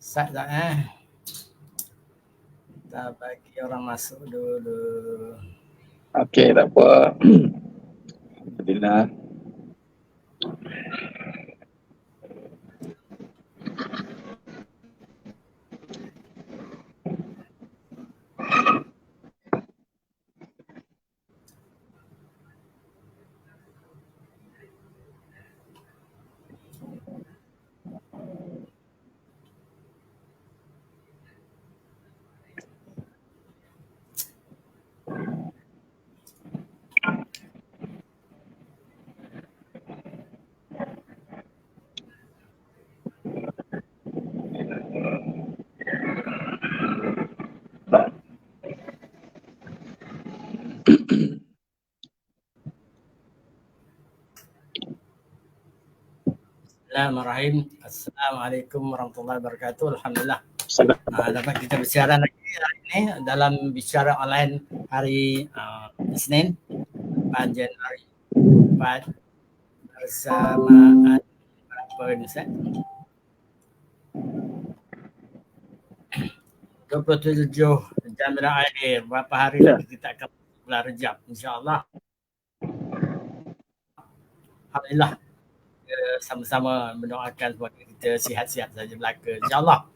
Sat tak Kita bagi orang masuk dulu. Okey, tak apa. Alhamdulillah. Bismillahirrahmanirrahim. Assalamualaikum warahmatullahi wabarakatuh. Alhamdulillah. Assalamualaikum. Dapat kita bicara lagi hari ini dalam bicara online hari Isnin 4 Januari 4 bersamaan berapa ini Ustaz? 27 Januari akhir. Berapa hari lagi kita akan bulan Rejab insya-Allah. Alhamdulillah. Sama-sama mendoakan supaya kita sihat-sihat saja belaka insya-Allah.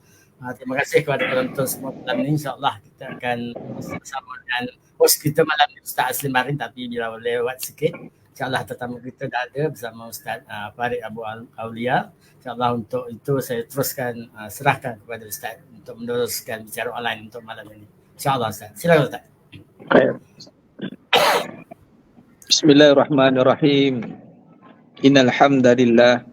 Terima kasih kepada penonton semua malam ini. InsyaAllah kita akan bersama dengan host kita malam ini Ustaz Aslim Marin, tapi bila lewat sikit insyaAllah tetamu kita dah ada bersama Ustaz Farid Abu Aulia. InsyaAllah untuk itu saya teruskan serahkan kepada Ustaz untuk meneruskan bicara online untuk malam ini. InsyaAllah Ustaz. Silakan Ustaz. Bismillahirrahmanirrahim. Innal hamdalillah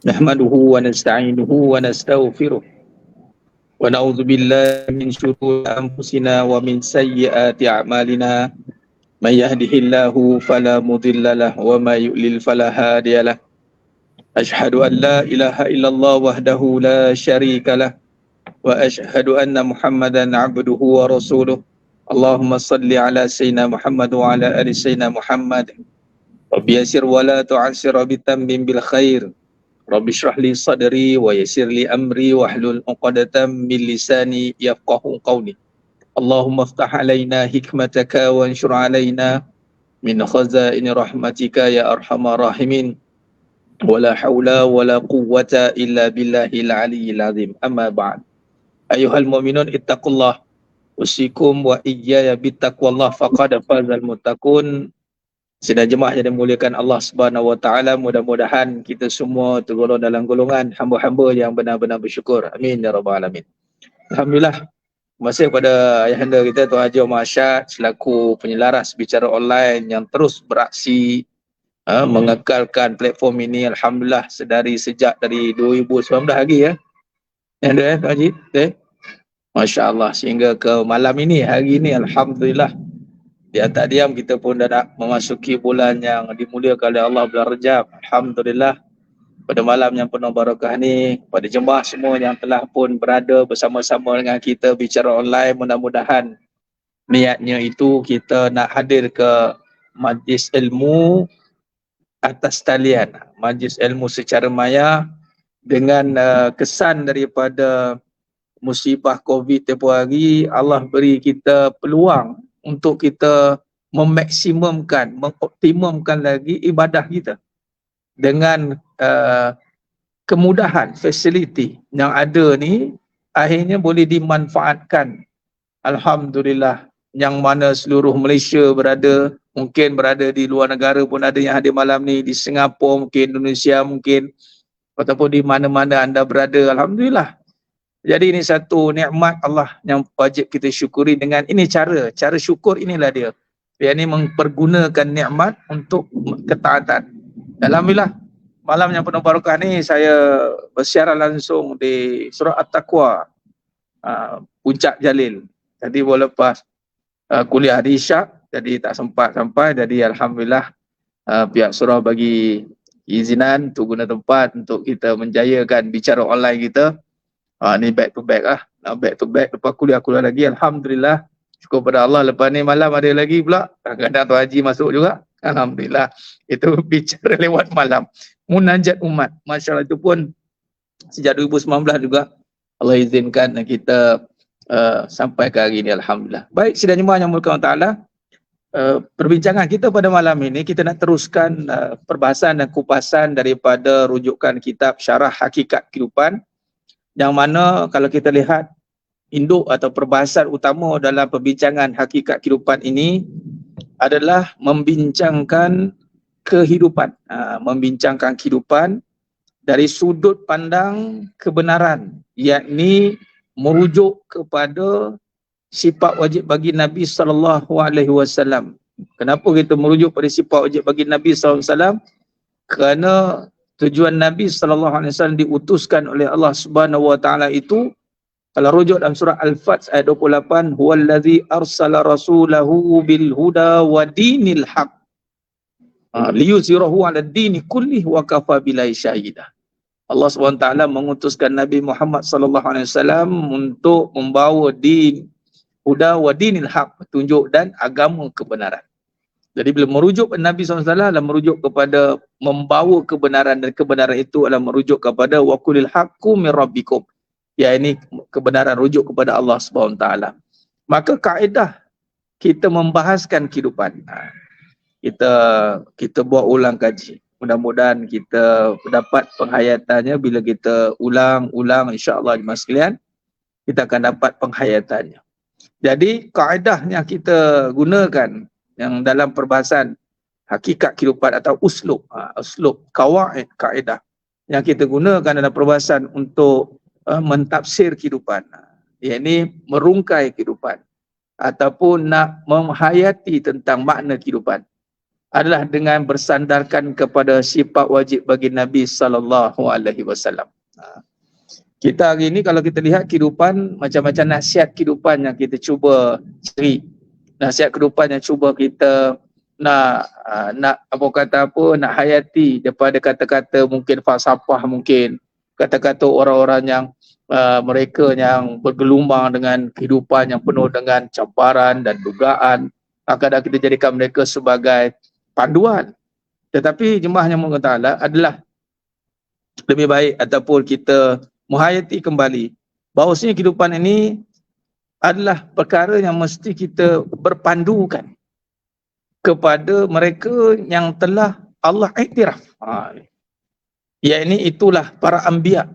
nahmaduhu wa nasta'inuhu wa nastaghfiruh wa na'udzu billahi min shururi anfusina wa min sayyiati a'malina may yahdihillahu fala mudilla lahu wa may yudlil fala hadiyalah. Ashhadu an la ilaha illallah wahdahu la syarika lah wa ashhadu anna Muhammadan 'abduhu wa rasuluh. Allahumma salli ala sayyidina Muhammad wa ala ali sayyidina Muhammad. Rabbi yasir wa la tu'assir bitammin bil khair. Rabbi shrah li sadri wa yassir li amri wahlul 'uqdatam min lisani yafqahu qawli. Allahumma iftah alaina hikmataka wa anshur alaina min khazaini rahmatika ya arhamar rahimin. Wala haula wala quwwata illa billahil aliyyil azim. Amma ba'd. Ayuhal mu'minun ittaqullah usikum wa iyaya bittaqwallah faqad fazal muttaqun. Sidang jemaah yang dimuliakan Allah Subhanahu wa taala, mudah-mudahan kita semua tergolong dalam golongan hamba-hamba yang benar-benar bersyukur. Amin ya rabbal alamin. Alhamdulillah. Terima kasih kepada ayahanda kita Tuan Haji Omar Arsyad selaku penyelaras bicara online yang terus beraksi mengekalkan platform ini. Alhamdulillah sejak dari 2019 lagi ya. Yang ada Tuan Haji? Masya-Allah, sehingga ke malam ini, hari ini alhamdulillah. Dia tak diam, kita pun dah nak memasuki bulan yang dimuliakan oleh Allah, bulan Rejab. Alhamdulillah, pada malam yang penuh barakah ni, pada jemaah semua yang telah pun berada bersama-sama dengan kita bicara online, mudah-mudahan niatnya itu kita nak hadir ke majlis ilmu atas talian, majlis ilmu secara maya dengan kesan daripada musibah COVID tempoh hari. Allah beri kita peluang untuk kita memaksimumkan, mengoptimumkan lagi ibadah kita dengan kemudahan, fasiliti yang ada ni akhirnya boleh dimanfaatkan. Alhamdulillah, yang mana seluruh Malaysia berada, mungkin berada di luar negara pun ada yang hadir malam ni, di Singapura mungkin, Indonesia mungkin, ataupun di mana-mana anda berada. Alhamdulillah. Jadi ini satu nikmat Allah yang wajib kita syukuri. Dengan ini cara syukur inilah dia. Dia ni mempergunakan nikmat untuk ketaatan. Alhamdulillah, malam yang penuh barakah ni saya bersiaran langsung di surah At-Taqwa, Puncak Jalil. Jadi lepas kuliah di Isyak, jadi tak sempat sampai. Jadi alhamdulillah pihak surah bagi izinan untuk guna tempat untuk kita menjayakan bicara online kita. Ni back to back lah. Back to back lepas kuliah lagi. Alhamdulillah. Syukur pada Allah. Lepas ni malam ada lagi pula. Kadang-kadang Tuan Haji masuk juga. Alhamdulillah. Itu bicara lewat malam. Munajat umat. Masya Allah, itu pun sejak 2019 juga. Allah izinkan kita sampai ke hari ini, alhamdulillah. Baik, sidang jemaah yang mulia Allah Taala, perbincangan kita pada malam ini kita nak teruskan perbahasan dan kupasan daripada rujukan kitab Syarah Hakikat Kehidupan, yang mana kalau kita lihat induk atau perbahasan utama dalam perbincangan hakikat kehidupan ini adalah membincangkan kehidupan, membincangkan kehidupan dari sudut pandang kebenaran, yakni merujuk kepada sifat wajib bagi Nabi SAW. Kenapa kita merujuk pada sifat wajib bagi Nabi SAW? Kerana tujuan Nabi SAW diutuskan oleh Allah Subhanahu Wa Taala itu, kalau rujuk dalam surah Al-Fath ayat 28, huwallazi arsala rasulahu bil huda wa dinil haq liyuzhirahu 'ala ad-dini kullih wa kafa billahi syahida. Allah SWT mengutuskan Nabi Muhammad SAW untuk membawa din huda wa dinil haq, petunjuk dan agama kebenaran. Jadi bila merujuk Nabi SAW adalah merujuk kepada membawa kebenaran, dan kebenaran itu adalah merujuk kepada wa qulil haqqu min rabbikum, ya ini kebenaran rujuk kepada Allah SWT. Maka kaedah kita membahaskan kehidupan, kita buat ulang kaji. Mudah-mudahan kita dapat penghayatannya. Bila kita ulang-ulang, insya-Allah jemaah sekalian, kita akan dapat penghayatannya. Jadi kaedah yang kita gunakan yang dalam perbahasan hakikat kehidupan atau uslub, kawaid, kaedah yang kita gunakan dalam perbahasan untuk mentafsir kehidupan, yakni merungkai kehidupan ataupun nak menghayati tentang makna kehidupan, adalah dengan bersandarkan kepada sifat wajib bagi Nabi SAW. Kita hari ini kalau kita lihat kehidupan, macam-macam nasihat kehidupan yang kita cuba cari, nasihat kehidupan yang cuba kita nak nak hayati, daripada kata-kata mungkin falsafah, mungkin kata-kata orang-orang yang mereka yang bergelumbang dengan kehidupan yang penuh dengan cabaran dan dugaan. Kadang kita jadikan mereka sebagai panduan. Tetapi jemaah yang Allah Ta'ala adalah lebih baik ataupun kita menghayati kembali bahawasanya kehidupan ini adalah perkara yang mesti kita berpandukan kepada mereka yang telah Allah iktiraf. Yakni itulah para anbiya.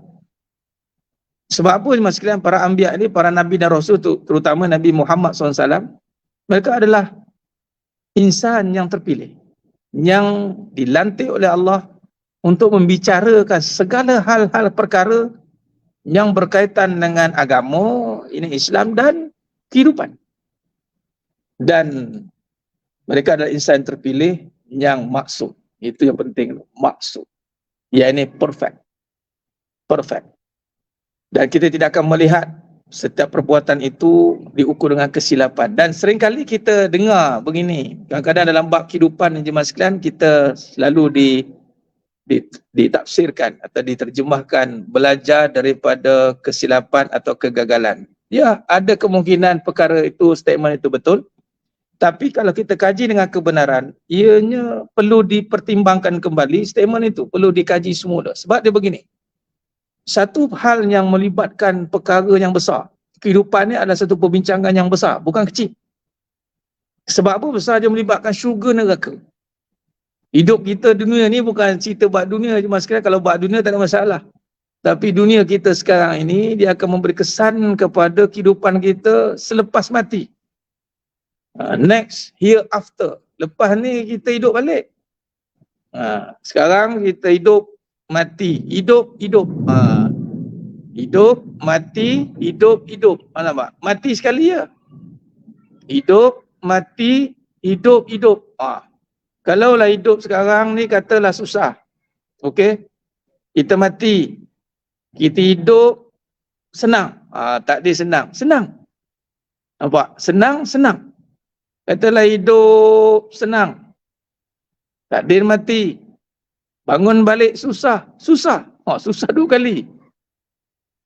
Sebab apa jemaah sekalian, para anbiya ini, para nabi dan rasul, terutama Nabi Muhammad SAW, mereka adalah insan yang terpilih, yang dilantik oleh Allah untuk membicarakan segala hal-hal perkara yang berkaitan dengan agama, ini Islam dan kehidupan. Dan mereka adalah insan terpilih yang maksud. Itu yang penting, maksud. Ya, ini perfect. Dan kita tidak akan melihat setiap perbuatan itu diukur dengan kesilapan. Dan seringkali kita dengar begini, kadang-kadang dalam bab kehidupan jemaah sekalian, kita selalu ditafsirkan atau diterjemahkan belajar daripada kesilapan atau kegagalan. Ya, ada kemungkinan perkara itu, statement itu betul. Tapi kalau kita kaji dengan kebenaran, ianya perlu dipertimbangkan kembali, statement itu perlu dikaji semula. Sebab dia begini, satu hal yang melibatkan perkara yang besar, kehidupan ni adalah satu perbincangan yang besar, bukan kecil. Sebab apa besar? Dia melibatkan syurga neraka. Hidup kita dunia ni bukan cerita bab dunia je mas sekalian. Kalau bab dunia tak ada masalah. Tapi dunia kita sekarang ini, dia akan memberi kesan kepada kehidupan kita selepas mati. Next, hereafter. Lepas ni kita hidup balik. Sekarang kita hidup, mati, hidup. Hidup, mati, hidup. Nampak? Mati sekali ya. Hidup, mati, hidup. Kalaulah hidup sekarang ni katalah susah. Okey? Kita mati. Kita hidup senang. Tak ada senang. Senang. Nampak? Senang. Katalah hidup senang. Takdir mati. Bangun balik susah. Susah dua kali.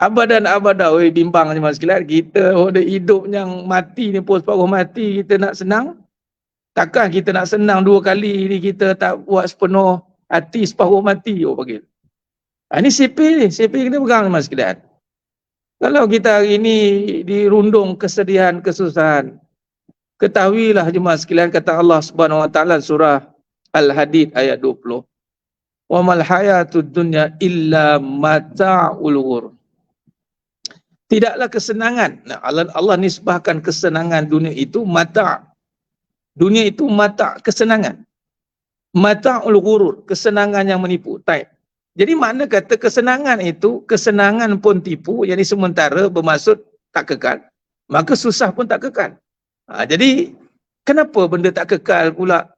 Abadan. Oi, bimbang jemaah sekalian. Kita ada hidup yang mati ni pun separuh mati, kita nak senang. Takkan kita nak senang dua kali ni, kita tak buat sepenuh hati, separuh mati. Panggil. Ini CP ni. CP kita pegang jemaah sekalian. Kalau kita hari ini dirundung kesedihan, kesusahan, ketahuilah jemaah sekalian, kata Allah Subhanahu wa taala surah Al-Hadid ayat 20. Wa mal hayatud dunya illa mata'ul ghurur. Tidaklah kesenangan. Nah, Allah nisbahkan kesenangan dunia itu mata'. Dunia itu mata', kesenangan. Mata'ul ghurur, kesenangan yang menipu. Taib. Jadi makna kata kesenangan itu, kesenangan pun tipu, yang sementara bermaksud tak kekal. Maka susah pun tak kekal. Jadi kenapa benda tak kekal pula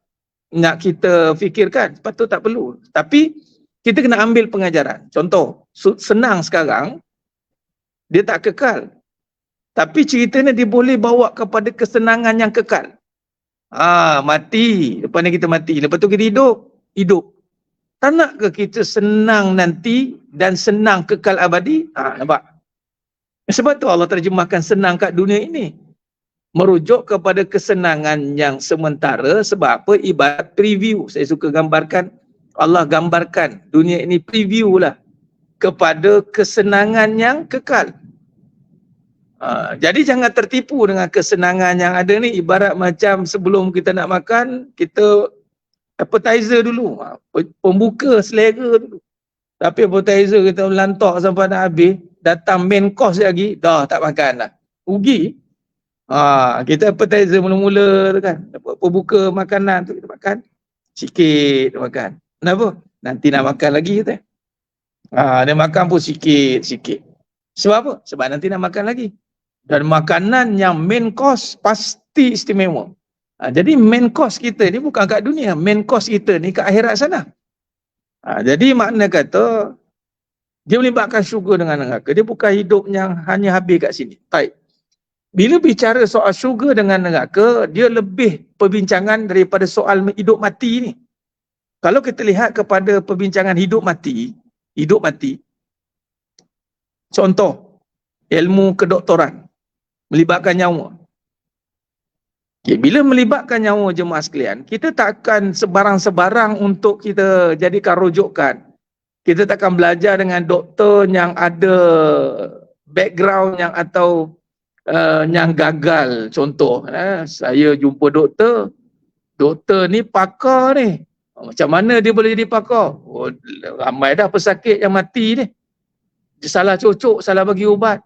nak kita fikirkan? Patut tak perlu. Tapi kita kena ambil pengajaran. Contoh, senang sekarang, dia tak kekal. Tapi ceritanya dia boleh bawa kepada kesenangan yang kekal. Mati, lepas ni kita mati. Lepas tu kita hidup. Tak nak ke kita senang nanti dan senang kekal abadi? Nampak? Sebab tu Allah terjemahkan senang kat dunia ini. Merujuk kepada kesenangan yang sementara. Sebab apa? Ibarat preview. Saya suka gambarkan. Allah gambarkan dunia ini preview lah kepada kesenangan yang kekal. Jadi jangan tertipu dengan kesenangan yang ada ni. Ibarat macam sebelum kita nak makan, kita appetizer dulu, pembuka selera dulu. Tapi appetizer kita lantak sampai nak habis, datang main course lagi, dah tak makan dah. Rugi. Kita appetizer mula-mula tu kan, pembuka makanan tu kita makan, sikit makan. Kenapa? Nanti nak makan lagi kita. Dia makan pun sikit-sikit. Sebab apa? Sebab nanti nak makan lagi. Dan makanan yang main course pasti istimewa. Jadi main course kita ni bukan kat dunia, main course kita ni kat akhirat sana. Jadi makna kata dia melibatkan syurga dengan neraka. Dia bukan hidup yang hanya habis kat sini. Baik. Bila bicara soal syurga dengan neraka, dia lebih perbincangan daripada soal hidup mati ni. Kalau kita lihat kepada perbincangan hidup mati, contoh ilmu kedoktoran melibatkan nyawa. Bila melibatkan nyawa jemaah sekalian, kita takkan sebarang-sebarang untuk kita jadikan rujukan. Kita takkan belajar dengan doktor yang ada background yang atau yang gagal. Contoh, saya jumpa doktor ni pakar ni. Macam mana dia boleh jadi pakar? Ramai dah pesakit yang mati ni. Dia salah cocok, salah bagi ubat.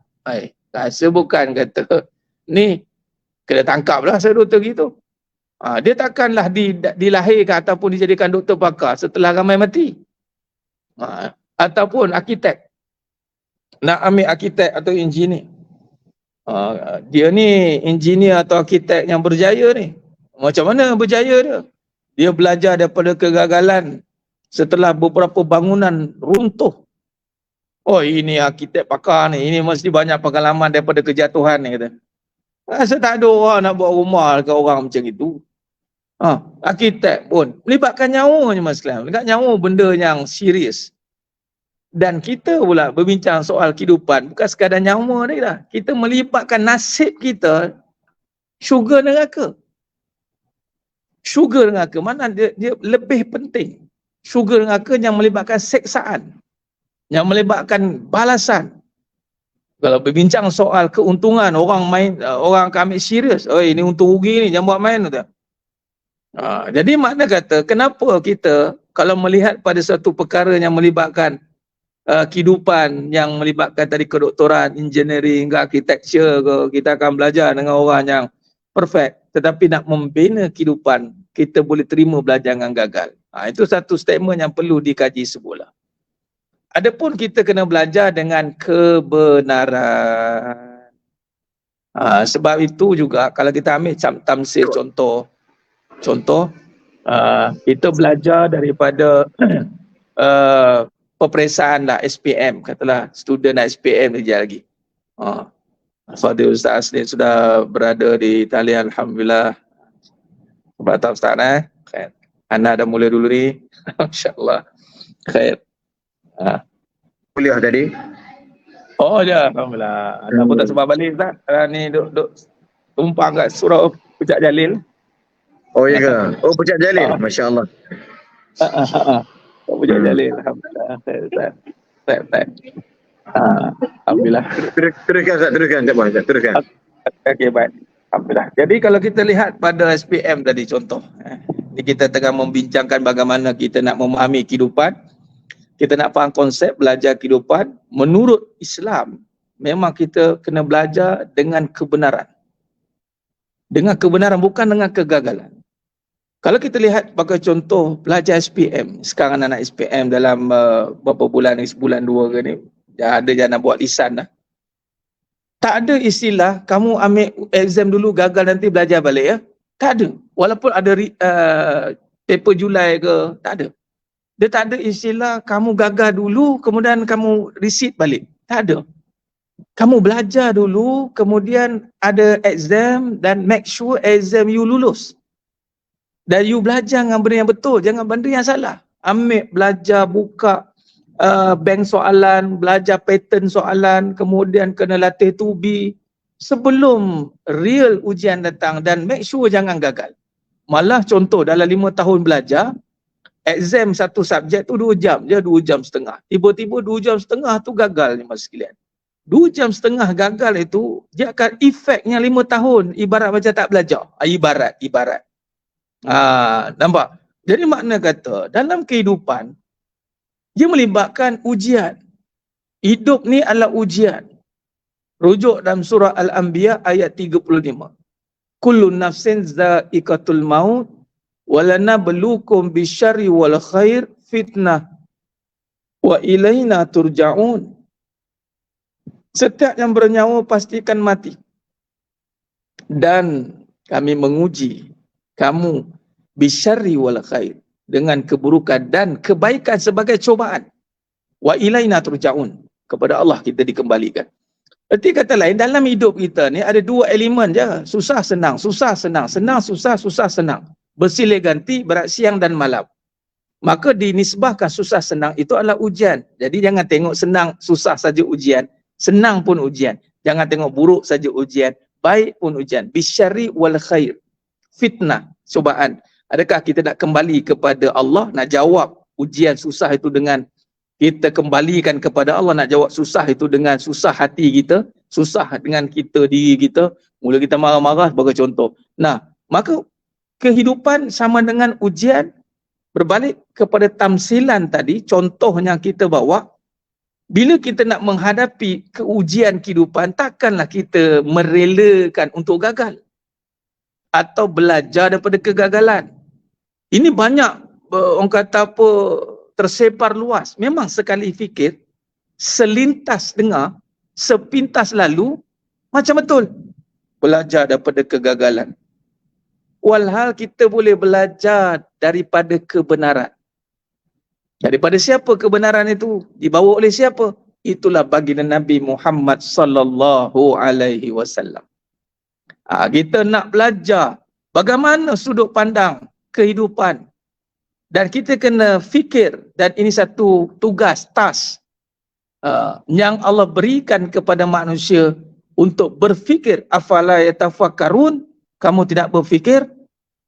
Rasa bukan kata ni kena tangkap lah saya doktor gitu. Dia takkanlah dilahirkan ataupun dijadikan doktor pakar setelah ramai mati. Ataupun arkitek. Nak ambil arkitek atau engineer. Dia ni engineer atau arkitek yang berjaya ni. Macam mana berjaya dia? Dia belajar daripada kegagalan setelah beberapa bangunan runtuh. Ini arkitek pakar ni. Ini mesti banyak pengalaman daripada kejatuhan ni kata. Rasa tak ada orang nak buat rumah dekat orang macam itu. Arkitek pun melibatkan nyawa je mas sekalian. Melibatkan nyawa benda yang serius. Dan kita pula berbincang soal kehidupan bukan sekadar nyawa ni lah. Kita melibatkan nasib kita, syurga neraka. Syurga neraka mana dia lebih penting. Syurga neraka yang melibatkan seksaan, yang melibatkan balasan. Kalau berbincang soal keuntungan, orang akan ambil serius. Ini untung rugi ni, jangan buat main tu. Jadi makna kata, kenapa kita kalau melihat pada satu perkara yang melibatkan kehidupan, yang melibatkan tadi kedoktoran, engineering, architecture ke, kita akan belajar dengan orang yang perfect. Tetapi nak membina kehidupan, kita boleh terima belajar dengan gagal. Itu satu statement yang perlu dikaji semula. Adapun kita kena belajar dengan kebenaran. Sebab itu juga kalau kita ambil tamsil contoh, kita belajar daripada peperiksaan lah SPM, katalah student SPM kerja lagi. Fadil Ustaz Asli sudah berada di talian, alhamdulillah. Terima kasih Ustaz. Khair. Anda dah mula dulu ni. Masya-Allah. Khair. Kuliah tadi. Ya, alhamdulillah. Anda pun tak sebab balik Ustaz. Ni duk tumpang kat surau Puncak Jalil. Ya ke? Puncak Jalil. Masya-Allah. Puncak Jalil, alhamdulillah. Khair Ustaz. Baik. Alhamdulillah. Teruskan Ustaz, teruskan. Tak apa, Ustaz, teruskan. Okey, baik. Alhamdulillah. Jadi kalau kita lihat pada SPM tadi contoh, ni kita tengah membincangkan bagaimana kita nak memahami kehidupan, kita nak faham konsep belajar kehidupan. Menurut Islam, memang kita kena belajar dengan kebenaran. Dengan kebenaran, bukan dengan kegagalan. Kalau kita lihat pakai contoh belajar SPM, sekarang anak SPM dalam berapa bulan ni, sebulan dua ke ni, dah ada jangan buat lisan dah. Tak ada istilah kamu ambil exam dulu gagal nanti belajar balik ya. Tak ada. Walaupun ada paper Julai ke, tak ada. Dia tak ada istilah kamu gagal dulu kemudian kamu resit balik. Tak ada. Kamu belajar dulu kemudian ada exam dan make sure exam you lulus. Dan you belajar dengan benda yang betul, jangan benda yang salah. Ambil belajar buka bank soalan, belajar pattern soalan, kemudian kena latih tubi sebelum real ujian datang dan make sure jangan gagal. Malah contoh dalam 5 tahun belajar, exam satu subjek tu 2 jam je, 2 jam setengah. Tiba-tiba 2 jam setengah tu gagal ni mas sekalian. 2 jam setengah gagal itu, dia akan efeknya 5 tahun, ibarat macam tak belajar. Ibarat. Nampak? Jadi makna kata, dalam kehidupan, dia melibatkan ujian. Hidup ni adalah ujian. Rujuk dalam surah Al-Anbiya ayat 35. Kullu nafsin za'iqatul maut walanabluukum bisyarri wal khair fitnah wa ilaina turja'un. Setiap yang bernyawa pastikan mati. Dan kami menguji kamu bisyarri wal khair, dengan keburukan dan kebaikan sebagai cobaan. Wa ilaina turja'un. Kepada Allah kita dikembalikan. Berarti kata lain, dalam hidup kita ni ada 2 elemen je. Susah senang, susah senang, senang susah, susah senang. Bersilih ganti berat siang dan malam. Maka dinisbahkan susah senang itu adalah ujian. Jadi jangan tengok senang susah saja ujian, senang pun ujian. Jangan tengok buruk saja ujian, baik pun ujian. Bisyarri wal khair. Fitnah, cobaan. Adakah kita nak kembali kepada Allah, nak jawab ujian susah itu dengan kita kembalikan kepada Allah, nak jawab susah itu dengan susah hati kita, susah dengan kita diri kita, mula kita marah-marah sebagai contoh. Nah, maka kehidupan sama dengan ujian. Berbalik kepada tamsilan tadi, contoh yang kita bawa, bila kita nak menghadapi keujian kehidupan, takkanlah kita merelakan untuk gagal atau belajar daripada kegagalan. Ini banyak orang kata apa, tersebar luas. Memang sekali fikir, selintas dengar, sepintas lalu, macam betul. Belajar daripada kegagalan. Walhal kita boleh belajar daripada kebenaran. Daripada siapa kebenaran itu? Dibawa oleh siapa? Itulah baginda Nabi Muhammad sallallahu alaihi wasallam. Kita nak belajar bagaimana sudut pandang kehidupan. Dan kita kena fikir, dan ini satu tugas, task yang Allah berikan kepada manusia untuk berfikir. Afala yatafakkarun, kamu tidak berfikir?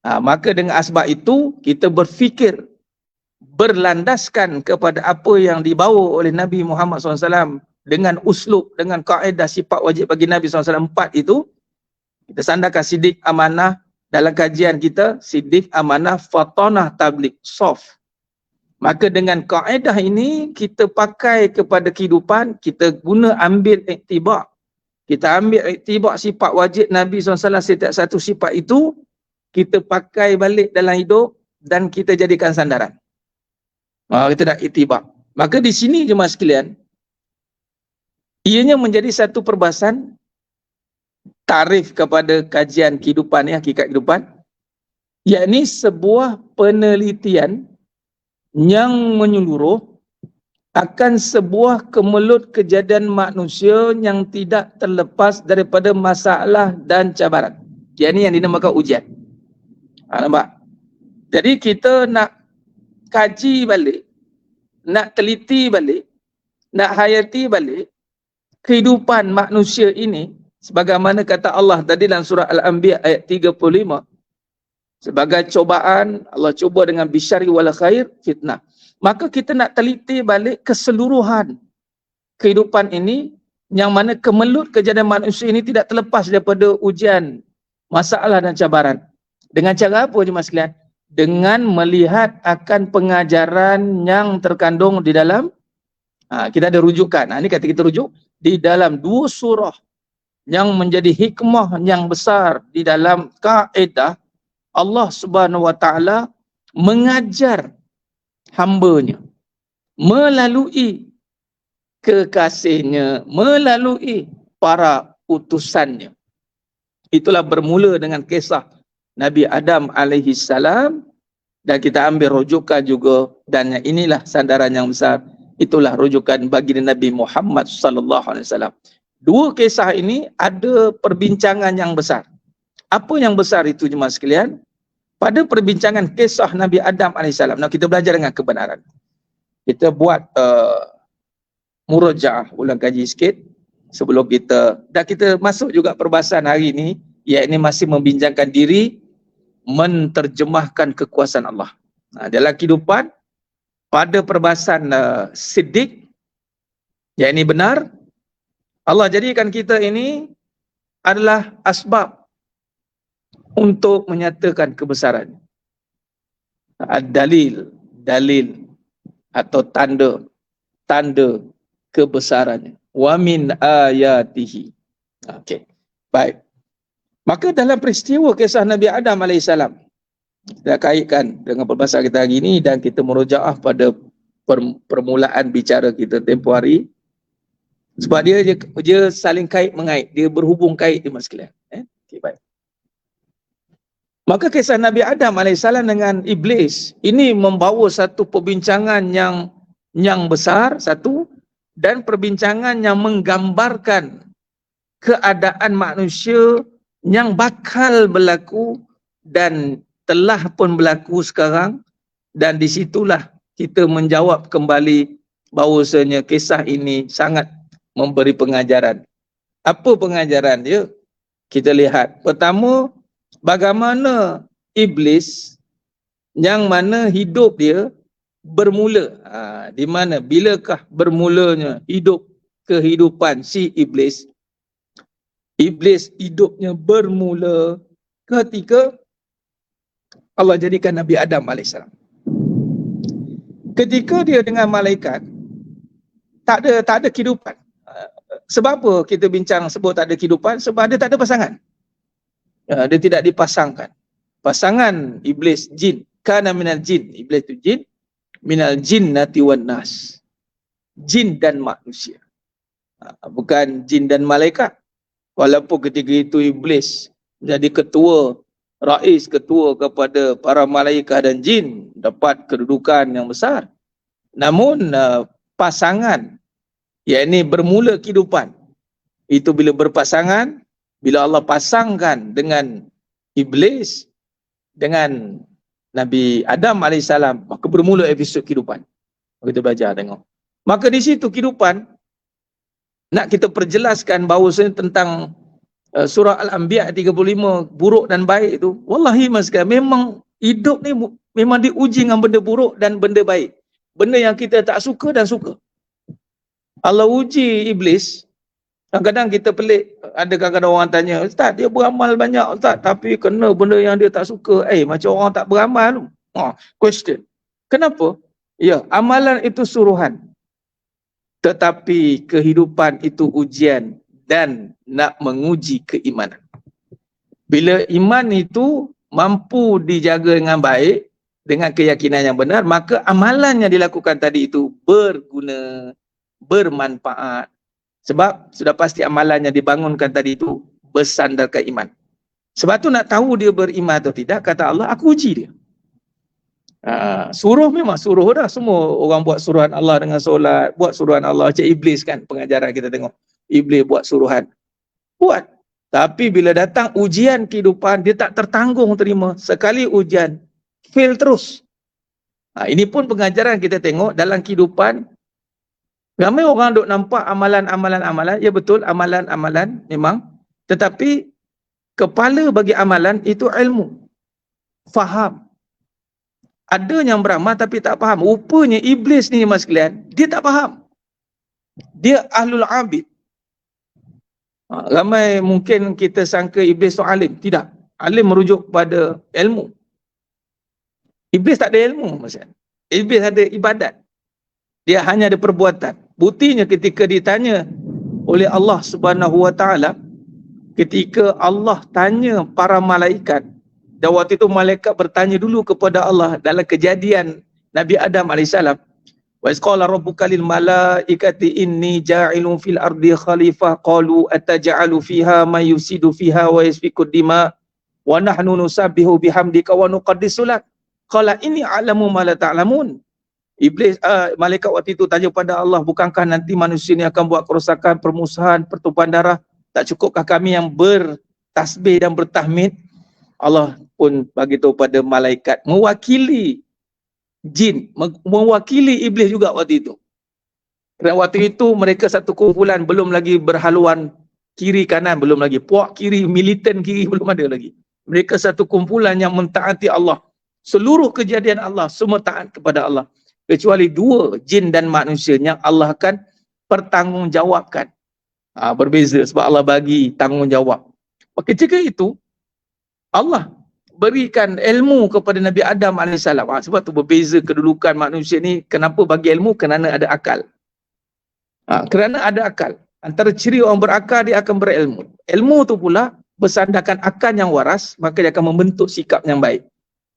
Maka dengan asbab itu, kita berfikir berlandaskan kepada apa yang dibawa oleh Nabi Muhammad SAW dengan uslub, dengan kaedah sifat wajib bagi Nabi SAW 4 itu. Kita sandarkan sidik, amanah. Dalam kajian kita, sidik, amanah, fatanah, tabligh, soft. Maka dengan kaedah ini, kita pakai kepada kehidupan, kita guna ambil iktibar. Kita ambil iktibar sifat wajib Nabi SAW, setiap satu sifat itu, kita pakai balik dalam hidup dan kita jadikan sandaran. Kita dah iktibar. Maka di sini jemaah sekalian, ianya menjadi satu perbahasan tarif kepada kajian kehidupan, hakikat kehidupan, yakni sebuah penelitian yang menyeluruh akan sebuah kemelut kejadian manusia yang tidak terlepas daripada masalah dan cabaran. Yakni yang dinamakan ujian. Nampak? Jadi kita nak kaji balik, nak teliti balik, nak hayati balik kehidupan manusia ini, sebagaimana kata Allah tadi dalam surah Al-Anbiya ayat 35, sebagai cobaan, Allah cuba dengan bisyari wal khair, fitnah. Maka kita nak teliti balik keseluruhan kehidupan ini yang mana kemelut kejadian manusia ini tidak terlepas daripada ujian, masalah dan cabaran. Dengan cara apa jemaah sekalian? Dengan melihat akan pengajaran yang terkandung di dalam, kita ada rujukan. Ini kata kita rujuk di dalam 2 surah yang menjadi hikmah yang besar di dalam kaedah Allah Subhanahu Wa Taala mengajar hamba-Nya melalui kekasihnya, melalui para utusannya. Itulah bermula dengan kisah Nabi Adam alaihi salam, dan kita ambil rujukan juga, dan inilah sandaran yang besar. Itulah rujukan bagi Nabi Muhammad sallallahu alaihi wasallam. 2 kisah ini ada perbincangan yang besar. Apa yang besar itu jemaah sekalian? Pada perbincangan kisah Nabi Adam AS, nah kita belajar dengan kebenaran. Kita buat murajaah, ulang kaji sikit sebelum kita, dan kita masuk juga perbahasan hari ini, iaitu masih membincangkan diri menterjemahkan kekuasaan Allah. Dalam kehidupan, pada perbahasan siddiq, iaitu benar, Allah jadikan kita ini adalah asbab untuk menyatakan kebesarannya. Dalil atau tanda kebesarannya. Wa min ayatihi. Okey. Baik. Maka dalam peristiwa kisah Nabi Adam AS, kita kaitkan dengan perbahasan kita hari ini, dan kita merujaah pada permulaan bicara kita tempoh hari. Sebab dia saling kait mengait, dia berhubung kait di sekalian. Okey, baik. Maka kisah Nabi Adam AS dengan Iblis ini membawa satu perbincangan yang besar, satu, dan perbincangan yang menggambarkan keadaan manusia yang bakal berlaku dan telah pun berlaku sekarang, dan disitulah kita menjawab kembali bahawasanya kisah ini sangat memberi pengajaran. Apa pengajaran dia? Kita lihat. Pertama, bagaimana Iblis yang mana hidup dia bermula. Di mana, bilakah bermulanya hidup kehidupan si Iblis? Iblis hidupnya bermula ketika Allah jadikan Nabi Adam AS. Ketika dia dengan malaikat, tak ada kehidupan. Sebab apa kita bincang sebut tak ada kehidupan? Sebab dia tak ada pasangan. Dia tidak dipasangkan. Pasangan Iblis jin, kana minal jin. Iblis itu jin, minal jinnati wan nas. Jin dan manusia. Bukan jin dan malaikat. Walaupun ketika itu Iblis jadi ketua kepada para malaikat dan jin, dapat kedudukan yang besar. Namun pasangan, yakni bermula kehidupan, itu bila berpasangan, bila Allah pasangkan dengan Iblis, dengan Nabi Adam AS, maka bermula episod kehidupan. Kita belajar tengok. Maka di situ kehidupan, nak kita perjelaskan bahawasanya tentang surah Al-Anbiya 35, buruk dan baik itu, wallahi mas sekalian, memang hidup ni memang diuji dengan benda buruk dan benda baik. Benda yang kita tak suka dan suka. Allah uji Iblis. Kadang-kadang kita pelik, ada kadang-kadang orang tanya, Ustaz, dia beramal banyak Ustaz, tapi kena benda yang dia tak suka. Macam orang tak beramal tu. Question. Kenapa? Ya, amalan itu suruhan. Tetapi kehidupan itu ujian dan nak menguji keimanan. Bila iman itu mampu dijaga dengan baik, dengan keyakinan yang benar, maka amalan yang dilakukan tadi itu berguna, bermanfaat. Sebab sudah pasti amalan yang dibangunkan tadi itu bersandarkan iman. Sebab tu nak tahu dia beriman atau tidak, kata Allah, aku uji dia. Suruh memang suruh dah. Semua orang buat suruhan Allah dengan solat, buat suruhan Allah. Macam Iblis kan, pengajaran kita tengok. Iblis buat suruhan. Buat. Tapi bila datang ujian kehidupan, dia tak tertanggung terima. Sekali ujian, fail terus. Ini pun pengajaran kita tengok dalam kehidupan. Ramai orang duk nampak amalan-amalan. Ya betul, amalan-amalan memang. Tetapi kepala bagi amalan itu ilmu. Faham. Ada yang beramal tapi tak faham. Rupanya Iblis ni mas sekalian, dia tak faham. Dia ahlul abid. Ramai mungkin kita sangka iblis tu alim. Tidak. Alim merujuk pada ilmu. Iblis tak ada ilmu, maksudnya. Iblis ada ibadat. Dia hanya ada perbuatan. Buktinya ketika ditanya oleh Allah Subhanahu Wa Taala, ketika Allah tanya para malaikat, dan waktu itu malaikat bertanya dulu kepada Allah dalam kejadian Nabi Adam AS. Wa isqala rabbuka lil malaikati inni ja'ilun fil ardi khalifah qalu ataj'alu fiha may yufsidu fiha wa yasfiku dima wa nahnu nusabbihu bihamdika wa nuqaddisu lak qala inni a'lamu ma la ta'lamun. Iblis malaikat waktu itu tanya pada Allah, bukankah nanti manusia ini akan buat kerosakan, permusuhan, pertumpahan darah? Tak cukupkah kami yang bertasbih dan bertahmid? Allah pun bagi tahu pada malaikat mewakili jin, mewakili iblis juga waktu itu. Dan waktu itu mereka satu kumpulan, belum lagi berhaluan kiri kanan, belum lagi puak kiri, militan kiri, belum ada lagi. Mereka satu kumpulan yang mentaati Allah. Seluruh kejadian Allah semua taat kepada Allah, kecuali dua, jin dan manusia, yang Allah akan pertanggungjawabkan. Berbeza sebab Allah bagi tanggungjawab. Ketika itu Allah berikan ilmu kepada Nabi Adam AS. Sebab tu berbeza kedudukan manusia ni. Kenapa bagi ilmu? Kerana ada akal. Kerana ada akal. Antara ciri orang berakal, dia akan berilmu. Ilmu tu pula bersandarkan akal yang waras, maka dia akan membentuk sikap yang baik.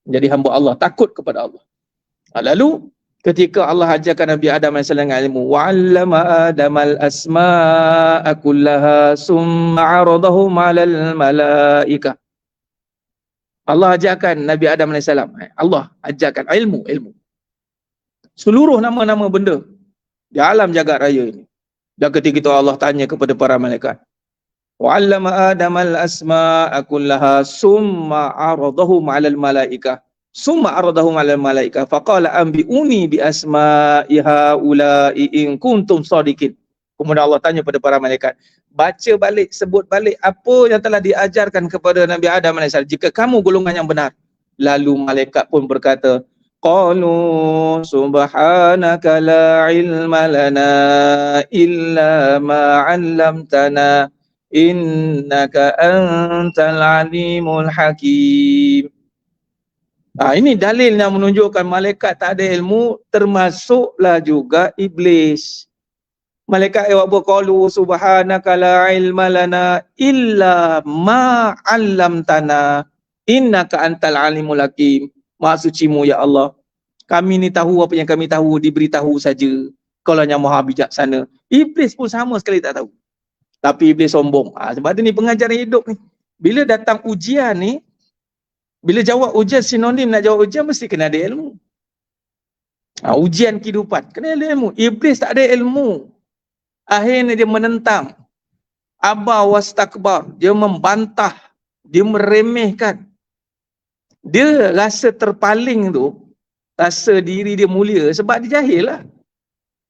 Jadi hamba Allah, takut kepada Allah. Lalu ketika Allah ajarkan Nabi Adam AS dengan ilmu, wa'allama Adamal asma'a kullaha summa 'aradahum 'alal malaikah. Allah ajarkan Nabi Adam AS. Allah ajarkan ilmu. Seluruh nama-nama benda di alam jagat raya ini. Dan ketika itu Allah tanya kepada para malaikat, wa'allama Adamal asma'a kullaha summa 'aradahum 'alal malaikah. Summa 'aradahum 'alal malaikah faqala anbi'uni bi asma'i haula'i in kuntum shadiqin. Kemudian Allah tanya kepada para malaikat, baca balik, sebut balik apa yang telah diajarkan kepada Nabi Adam AS, jika kamu golongan yang benar. Lalu malaikat pun berkata, qalu subhanaka la ilma lana illa ma 'allamtana innaka antal alimul hakim. Ini dalil yang menunjukkan malaikat tak ada ilmu, termasuklah juga iblis. Malaikat qalu subhanaka la ilma lana illa ma 'allamtana innaka antal alimul hakim. Maha sucimu ya Allah, kami ni tahu apa yang kami tahu, diberitahu saja. Kaulah yang maha bijaksana. Iblis pun sama sekali tak tahu. Tapi iblis sombong. Sebab tu ni pengajaran hidup ni. Bila datang ujian ni, bila jawab ujian sinonim, nak jawab ujian mesti kena ada ilmu. Ujian kehidupan kena ada ilmu. Iblis tak ada ilmu. Akhirnya dia menentang. Aba wastakbar. Dia membantah. Dia meremehkan. Dia rasa terpaling tu, rasa diri dia mulia sebab dia jahil lah.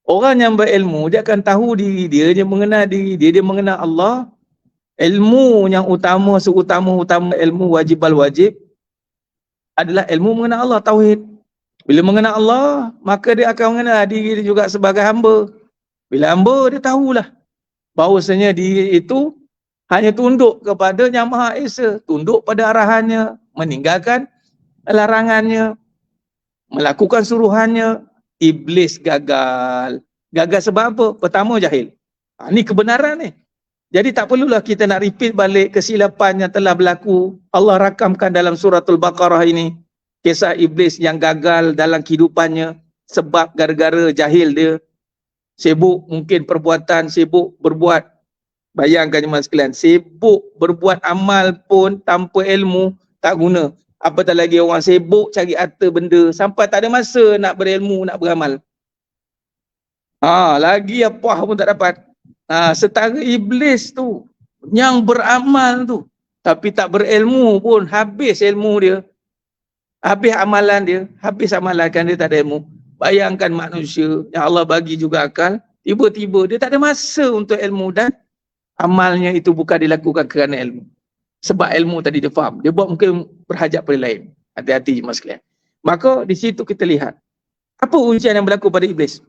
Orang yang berilmu, dia akan tahu diri dia, dia mengenal diri dia, dia mengenal Allah. Ilmu yang utama, seutama-utama ilmu wajib adalah ilmu mengenal Allah, tauhid. Bila mengenal Allah, maka dia akan mengenal diri dia juga sebagai hamba. Bila hamba, dia tahulah bahawasanya diri itu hanya tunduk kepada Yang Maha Esa, tunduk pada arahannya, meninggalkan larangannya, melakukan suruhannya. Iblis gagal. Gagal sebab apa? Pertama, jahil. Ini kebenaran ni. Jadi tak perlulah kita nak repeat balik kesilapan yang telah berlaku. Allah rakamkan dalam suratul Baqarah ini kisah iblis yang gagal dalam kehidupannya sebab gara-gara jahil dia. Sibuk mungkin perbuatan, sibuk berbuat. Bayangkan jemaah sekalian, sibuk berbuat amal pun tanpa ilmu tak guna. Apatah lagi orang sibuk cari harta benda sampai tak ada masa nak berilmu, nak beramal. Lagi apa pun tak dapat. Setara iblis tu yang beramal tu tapi tak berilmu pun, habis ilmu dia, habis amalan dia, habis amalan dia, tak ada ilmu. Bayangkan manusia yang Allah bagi juga akal, tiba-tiba dia tak ada masa untuk ilmu dan amalnya itu bukan dilakukan kerana ilmu. Sebab ilmu tadi dia faham, dia buat mungkin berhajat pada lain. Hati-hati jemaah sekalian. Maka di situ kita lihat apa ujian yang berlaku pada iblis.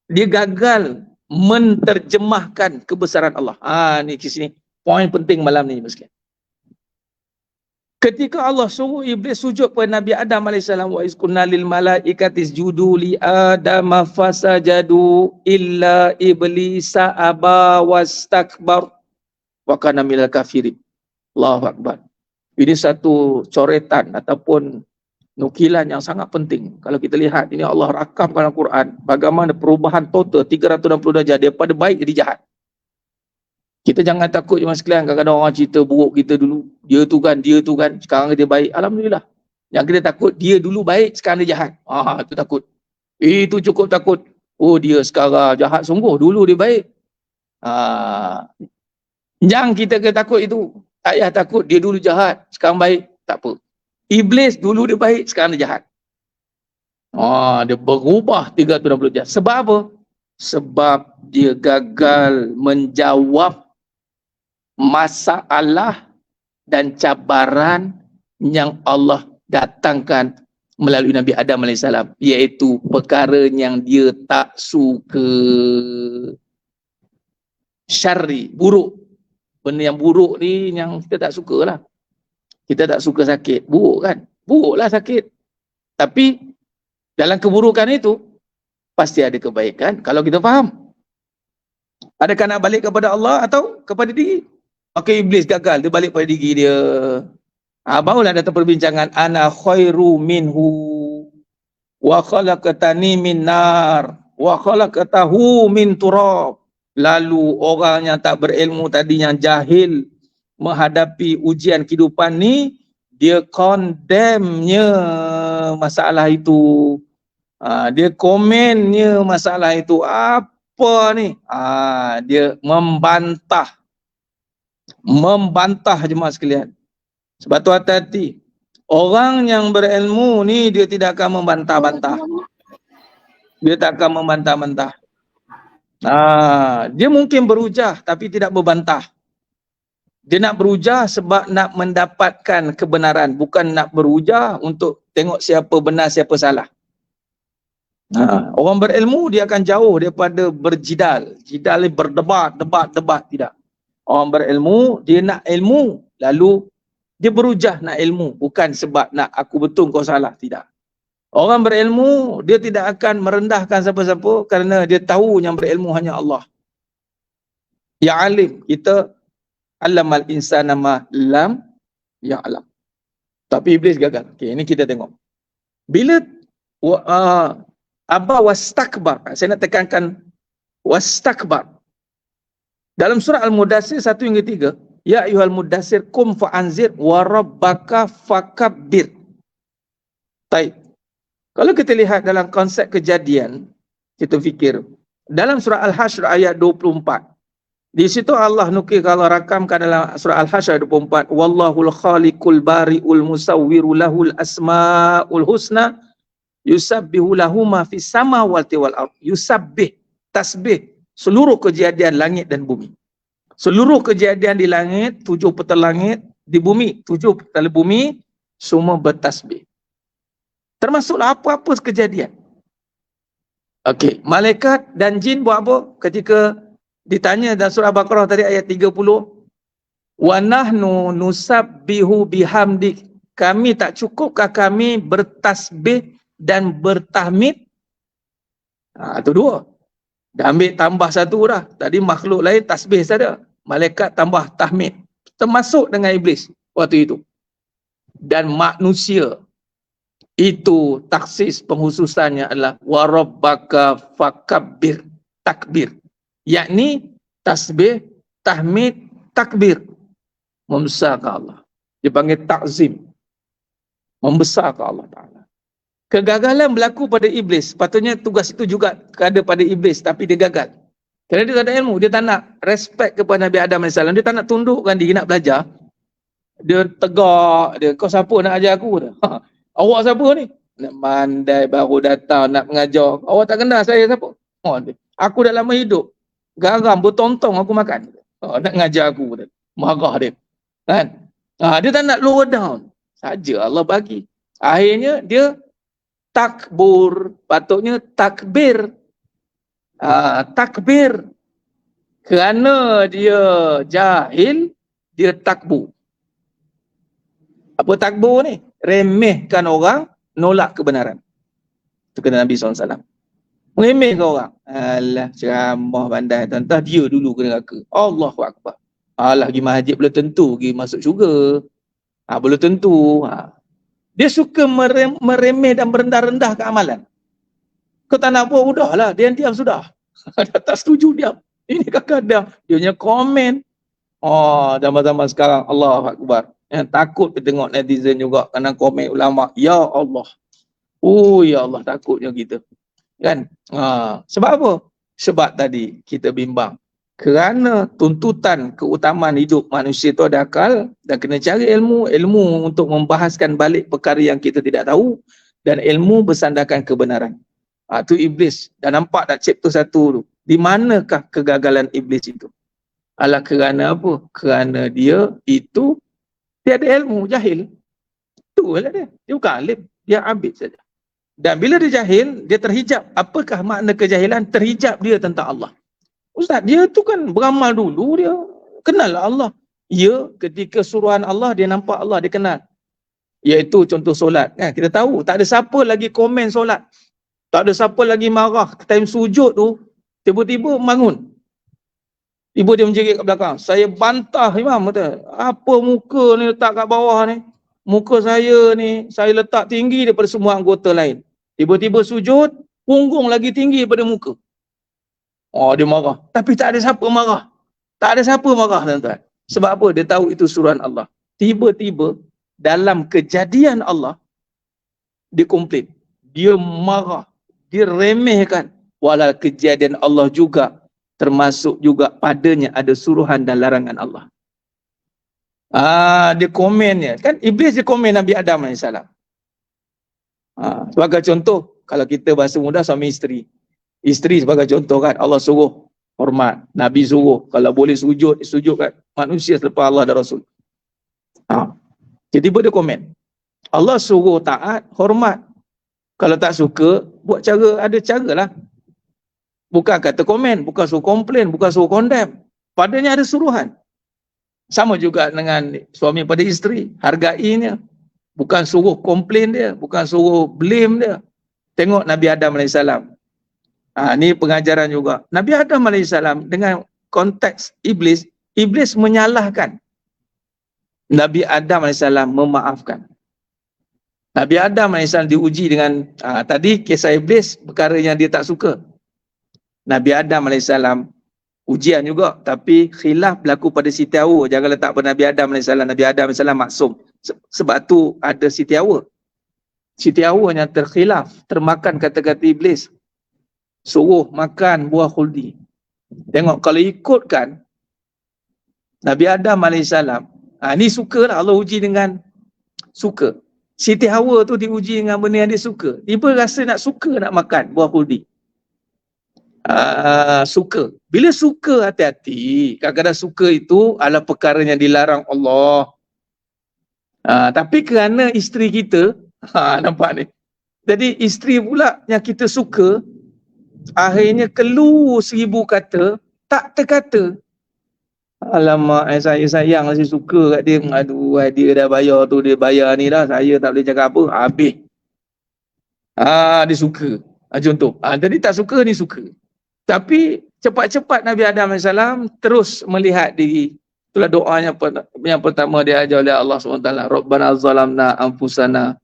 Dia gagal menterjemahkan kebesaran Allah. Ni di sini poin penting malam ni sekalian. Ketika Allah suruh iblis sujud kepada Nabi Adam AS, wa iskunna lil malaikati isjudu li Adam fasajadu illa iblisa aba wastakbar wa kana minal kafirin. Allahu akbar. Ini satu coretan ataupun nukilan yang sangat penting. Kalau kita lihat ini Allah rakamkan Al-Quran bagaimana perubahan total 360 darjah daripada baik jadi jahat. Kita jangan takut jemaah sekalian, kadang-kadang orang cerita buruk kita dulu. Dia tu kan, sekarang dia baik. Alhamdulillah. Yang kita takut, dia dulu baik, sekarang dia jahat. Itu takut. Itu cukup takut. Oh, dia sekarang jahat sungguh, dulu dia baik. Yang kita takut itu, tak payah takut, dia dulu jahat, sekarang baik. Tak apa. Iblis dulu dia baik, sekarang dia jahat. Dia berubah 360 darjah. Sebab apa? Sebab dia gagal menjawab masalah dan cabaran yang Allah datangkan melalui Nabi Adam AS, iaitu perkara yang dia tak suka. Syarri, buruk. Benda yang buruk ni yang kita tak suka lah. Kita tak suka sakit. Buruk kan? Buruklah sakit. Tapi dalam keburukan itu pasti ada kebaikan kalau kita faham. Adakah nak balik kepada Allah atau kepada diri? Maka iblis gagal, dia balik pada diri dia. Barulah datang perbincangan ana khairu minhu wa khalaqtani min nar wa khalaqtahu min turab. Lalu orang yang tak berilmu tadi, yang jahil menghadapi ujian kehidupan ni, dia condemn-nya masalah itu. Dia komennya masalah itu. Apa ni? Dia membantah jemaah sekalian. Sebab tu hati-hati. Orang yang berilmu ni dia tidak akan membantah-bantah. Dia tak akan membantah-bantah. Dia mungkin berujah tapi tidak berbantah. Dia nak berujah sebab nak mendapatkan kebenaran, bukan nak berujah untuk tengok siapa benar siapa salah. Orang berilmu dia akan jauh daripada berjidal. Jidal ni berdebat, debat, tidak. Orang berilmu dia nak ilmu, lalu dia berujah nak ilmu, bukan sebab nak aku betul kau salah, tidak. Orang berilmu dia tidak akan merendahkan siapa-siapa kerana dia tahu yang berilmu hanya Allah. Ya alim, kita alamal insana ma lam ya'lam. Tapi iblis gagal. Okey, ini kita tengok. Bila aba wastakbar, saya nak tekankan wastakbar. Dalam surah Al-Mudassir 1 hingga 3, ya ayyuhal mudassir qum fa'anzir wa rabbaka fakabbir. Baik. Kalau kita lihat dalam konsep kejadian, kita fikir dalam surah Al-Hashr ayat 24. Di situ Allah nukil, kalau rakamkan dalam surah Al-Hashr ayat 24, wallahul khaliqul bari'ul musawwiru lahul asmaul husna yusabbihu lahu ma fis samawati wal ardh. Yusabbih, tasbih seluruh kejadian langit dan bumi. Seluruh kejadian di langit, 7 petal langit, di bumi, 7 petal bumi, semua bertasbih. Termasuklah apa-apa kejadian. Okey, malaikat dan jin buat apa? Ketika ditanya dalam surah Baqarah tadi ayat 30, wa nahnu nusabbihu bihamdik. Kami tak cukupkah kami bertasbih dan bertahmid? Itu dua. Dah ambil tambah satu dah. Tadi makhluk lain tasbih saja. Malaikat tambah tahmid. Termasuk dengan iblis waktu itu. Dan manusia. Itu taksis penghususannya adalah wa rabbaka fakabbir, takbir. Yakni tasbih, tahmid, takbir. Membesarkan Allah. Dia panggil takzim. Membesarkan Allah Ta'ala. Kegagalan berlaku pada iblis. Patutnya tugas itu juga ada pada iblis, tapi dia gagal. Kerana dia tak ada ilmu, dia tak nak respect kepada Nabi Adam AS. Dia tak nak tundukkan diri, nak belajar. Dia tegak, dia, kau siapa nak ajar aku? Awak siapa ni? Nak mandai baru datang nak mengajar. Awak tak kenal saya siapa? Aku dah lama hidup. Garam bertontong aku makan. Nak ngajar aku. Marah dia. Kan? Dia tak nak lower down. Saja Allah bagi. Akhirnya dia takbur, patutnya takbir. takbir. Kerana dia jahil, dia takbur. Apa takbur ni? Remehkan orang, nolak kebenaran. Itu kena Nabi SAW. Meremehkan orang. Alah, ceramah bandai. Tentang dia dulu kena neraka. Allahu Akbar. Alah, pergi masjid belum tentu pergi masuk syurga. Belum tentu. Dia suka meremeh dan merendah-rendahkan amalan. Kau tak nak buat, udahlah. Dia diam sudah. Tak setuju, diam. Ini kadang-kadang dia punya komen. Zaman-zaman sekarang, Allahu Akbar. Yang takut tengok netizen juga kena komen ulama. Ya Allah. Ya Allah, takutnya kita. Kan? Sebab apa? Sebab tadi kita bimbang. Kerana tuntutan keutamaan hidup manusia itu ada akal dan kena cari ilmu untuk membahaskan balik perkara yang kita tidak tahu dan ilmu bersandarkan kebenaran. Itu iblis. Dan nampak tak chapter 1 tu. Di manakah kegagalan iblis itu? Alah kerana apa? Kerana dia itu tiada ilmu, jahil. Itulah dia. Dia bukan alim. Dia abid saja. Dan bila dia jahil, dia terhijab. Apakah makna kejahilan? Terhijab dia tentang Allah. Ustaz, dia tu kan beramal dulu, dia kenal Allah. Ya, ketika suruhan Allah, dia nampak Allah, dia kenal. Iaitu contoh solat. Kan? Kita tahu, tak ada siapa lagi komen solat. Tak ada siapa lagi marah. Time sujud tu, tiba-tiba bangun. Ibu dia menjerit kat belakang. Saya bantah imam, kata, apa muka ni letak kat bawah ni? Muka saya ni, saya letak tinggi daripada semua anggota lain. Tiba-tiba sujud, punggung lagi tinggi daripada muka. Dia marah. Tapi tak ada siapa marah. Tak ada siapa marah, tuan-tuan. Sebab apa? Dia tahu itu suruhan Allah. Tiba-tiba, dalam kejadian Allah, dia komplain. Dia marah. Dia remehkan. Walau kejadian Allah juga, termasuk juga padanya ada suruhan dan larangan Allah. Dia komennya. Kan iblis dia komen Nabi Adam AS. Sebagai contoh, kalau kita bahasa mudah suami isteri. Isteri sebagai contoh kan, Allah suruh hormat. Nabi suruh, kalau boleh sujud kat manusia selepas Allah dan Rasul. Tiba-tiba dia komen. Allah suruh taat, hormat. Kalau tak suka, buat cara, ada cara lah. Bukan kata komen, bukan suruh komplain, bukan suruh condemn. Padanya ada suruhan. Sama juga dengan suami pada isteri, hargainya. Bukan suruh komplain dia, bukan suruh blame dia. Tengok Nabi Adam AS. Ni pengajaran juga. Nabi Adam AS dengan konteks iblis, iblis menyalahkan. Nabi Adam AS memaafkan. Nabi Adam AS diuji dengan, tadi kisah iblis, perkara yang dia tak suka. Nabi Adam AS ujian juga, tapi khilaf berlaku pada Siti Hawa. Jangan letak pada Nabi Adam AS. Nabi Adam AS maksum. Sebab tu ada Siti Hawa. Siti Hawa yang terkhilaf, termakan kata-kata iblis. Suruh makan buah khuldi. Tengok, kalau ikutkan Nabi Adam AS, ni suka lah Allah uji dengan suka. Siti Hawa tu diuji dengan benda yang dia suka. Dia rasa nak suka nak makan buah khuldi. Suka. Bila suka, hati-hati. Kadang-kadang suka itu adalah perkara yang dilarang Allah. Tapi kerana isteri kita, nampak ni. Jadi isteri pula yang kita suka, akhirnya keluar 1000 kata, tak terkata. Alamak, saya sayang, saya suka kat dia. Aduh, dia dah bayar tu, dia bayar ni dah. Saya tak boleh cakap apa, habis. Dia suka. Contoh. Jadi tak suka, ni suka. Tapi cepat-cepat Nabi Adam AS terus melihat diri. Itulah doanya yang pertama dia ajar oleh Allah SWT. Rabbana zalamna anfusana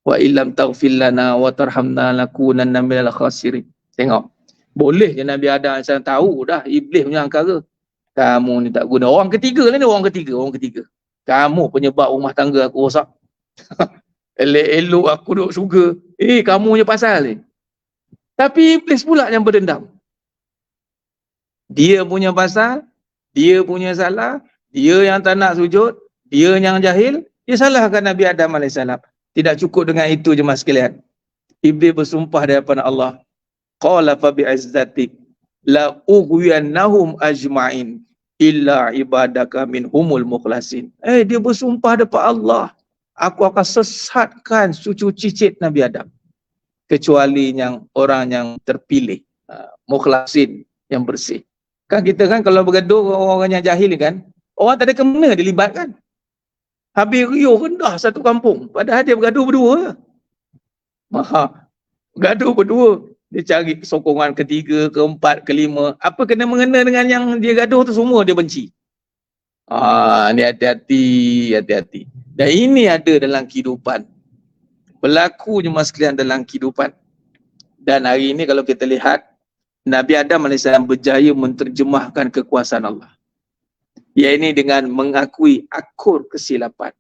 wa illam taghfir lana wa tarhamna lakunanna minal khasirin. Tengok. Boleh je Nabi Adam AS tahu dah iblis punya angkara. Kamu ni tak guna. Orang ketiga lah ni, orang ketiga. Kamu penyebab rumah tangga aku rosak. Elok-elok aku duduk syurga. Kamu punya pasal ni. Tapi iblis pula yang berdendam. Dia punya pasal, dia punya salah, dia yang tak nak sujud, dia yang jahil, dia salahkan Nabi Adam AS. Tidak cukup dengan itu jemaah sekalian. Iblis bersumpah di hadapan Allah. Qala fa bi'izzatik la ughwiyannahum ajma'in illa ibadaka minhumul mukhlasin. Dia bersumpah depan Allah, aku akan sesatkan cucu cicit Nabi Adam kecuali yang orang yang terpilih. mukhlasin, yang bersih. Kan kita kan kalau bergaduh orang-orang yang jahil kan, orang tak ada kena dilibatkan. Habis riuh rendah satu kampung, padahal dia bergaduh berdua. Gaduh berdua, dia cari sokongan ketiga, keempat, kelima. Apa kena mengena dengan yang dia gaduh tu, semua dia benci. Ni hati-hati. Dan ini ada dalam kehidupan. Berlaku jemaah sekalian dalam kehidupan. Dan hari ini kalau kita lihat, Nabi Adam AS berjaya menterjemahkan kekuasaan Allah. Iaitu dengan mengakui akur kesilapan.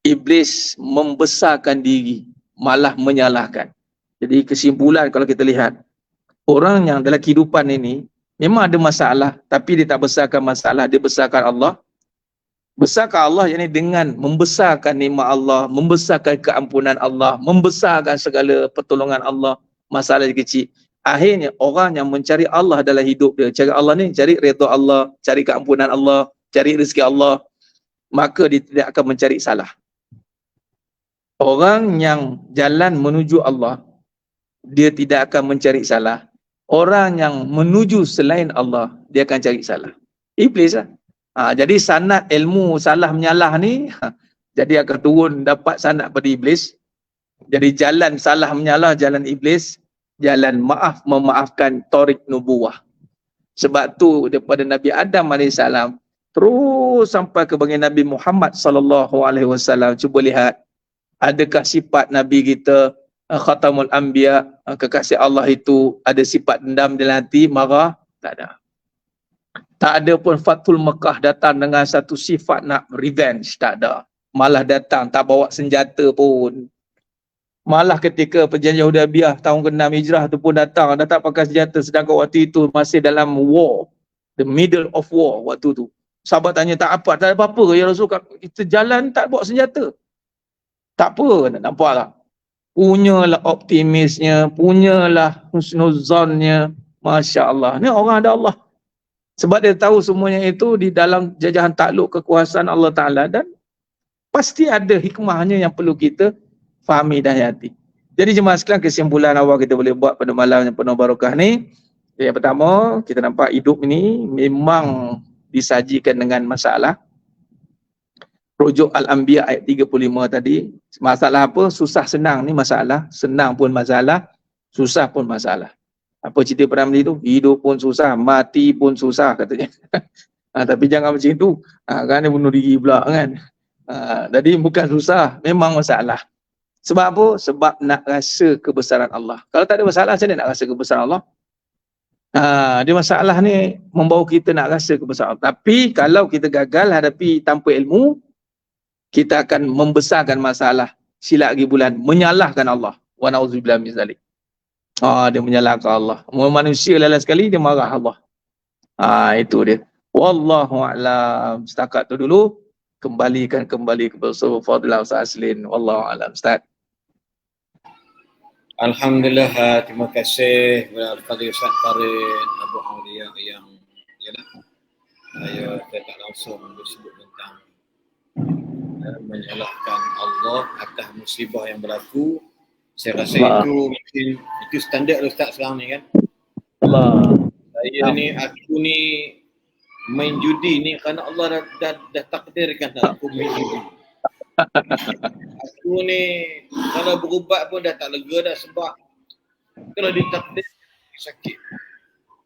Iblis membesarkan diri, malah menyalahkan. Jadi kesimpulan kalau kita lihat, orang yang dalam kehidupan ini memang ada masalah, tapi dia tak besarkan masalah, dia besarkan Allah. Besarkan Allah yakni dengan membesarkan nikmat Allah, membesarkan keampunan Allah, membesarkan segala pertolongan Allah, masalah kecil. Akhirnya orang yang mencari Allah dalam hidup dia, cari Allah ni, cari redha Allah, cari keampunan Allah, cari rezeki Allah, maka dia tidak akan mencari salah. Orang yang jalan menuju Allah, dia tidak akan mencari salah. Orang yang menuju selain Allah, dia akan cari salah. Iblis lah. Jadi sanad ilmu salah menyalah ni, jadi akan turun dapat sanad pada iblis. Jadi jalan salah menyalah, jalan iblis. Jalan maaf memaafkan, tarik nubuwah. Sebab tu daripada Nabi Adam AS terus sampai ke baginda Nabi Muhammad SAW. Cuba lihat, adakah sifat Nabi kita Khatamul Anbiya, kekasih Allah itu ada sifat dendam dalam hati, marah? Tak ada. Tak ada pun Fathul Mekah datang dengan satu sifat nak revenge, tak ada. Malah datang tak bawa senjata pun. Malah ketika perjanjian Hudaybiyah tahun ke-6 Hijrah tu pun datang tak pakai senjata, sedangkan waktu itu masih dalam war, the middle of war waktu tu. Sahabat tanya, tak ada apa-apa ya Rasul, kita jalan tak bawa senjata. Tak apa, nampak tak? Punyalah optimisnya, punyalah husnuzannya, Masya Allah. Ni orang ada Allah. Sebab dia tahu semuanya itu di dalam jajahan takluk kekuasaan Allah Ta'ala, dan pasti ada hikmahnya yang perlu kita fahami dan hayati. Jadi jemaah sekalian, kesimpulan awal kita boleh buat pada malam yang penuh barakah ni, yang pertama, kita nampak hidup ini memang disajikan dengan masalah. Rujuk Al-Anbiya ayat 35 tadi, masalah apa? Susah senang ni masalah, senang pun masalah, susah pun masalah. Apa cerita Ramli tu? Hidup pun susah, mati pun susah katanya. Tapi jangan macam itu, kan dia bunuh diri pula kan. Jadi bukan susah, memang masalah. Sebab apa? Sebab nak rasa kebesaran Allah. Kalau tak ada masalah, macam mana nak rasa kebesaran Allah? Dia masalah ni membawa kita nak rasa kebesaran Allah. Tapi kalau kita gagal hadapi tanpa ilmu, kita akan membesarkan masalah, silap lagi bulan, menyalahkan Allah. Wa na'udzubillah min zalik. Dia menyalahkan Allah. Manusia lalas sekali dia marah Allah. Itu dia. Wallahu a'lam. Setakat tu dulu. Kembali kepada Ustaz Fadil Ustaz Aslin. Wallahu a'lam. Ustaz. Alhamdulillah, terima kasih kepada Al-Fadhil Ustaz Farid Abu Aulia yang saya tak langsung bersebut tentang menyalahkan Allah atas musibah yang berlaku. Saya rasa itu mungkin itu standard Ustaz sekarang ni kan. Allah. Aku ni main judi ni kerana Allah dah takdirkan aku main judi. Aku ni kalau berubat pun dah tak lega dah, sebab kalau ditakdir sakit.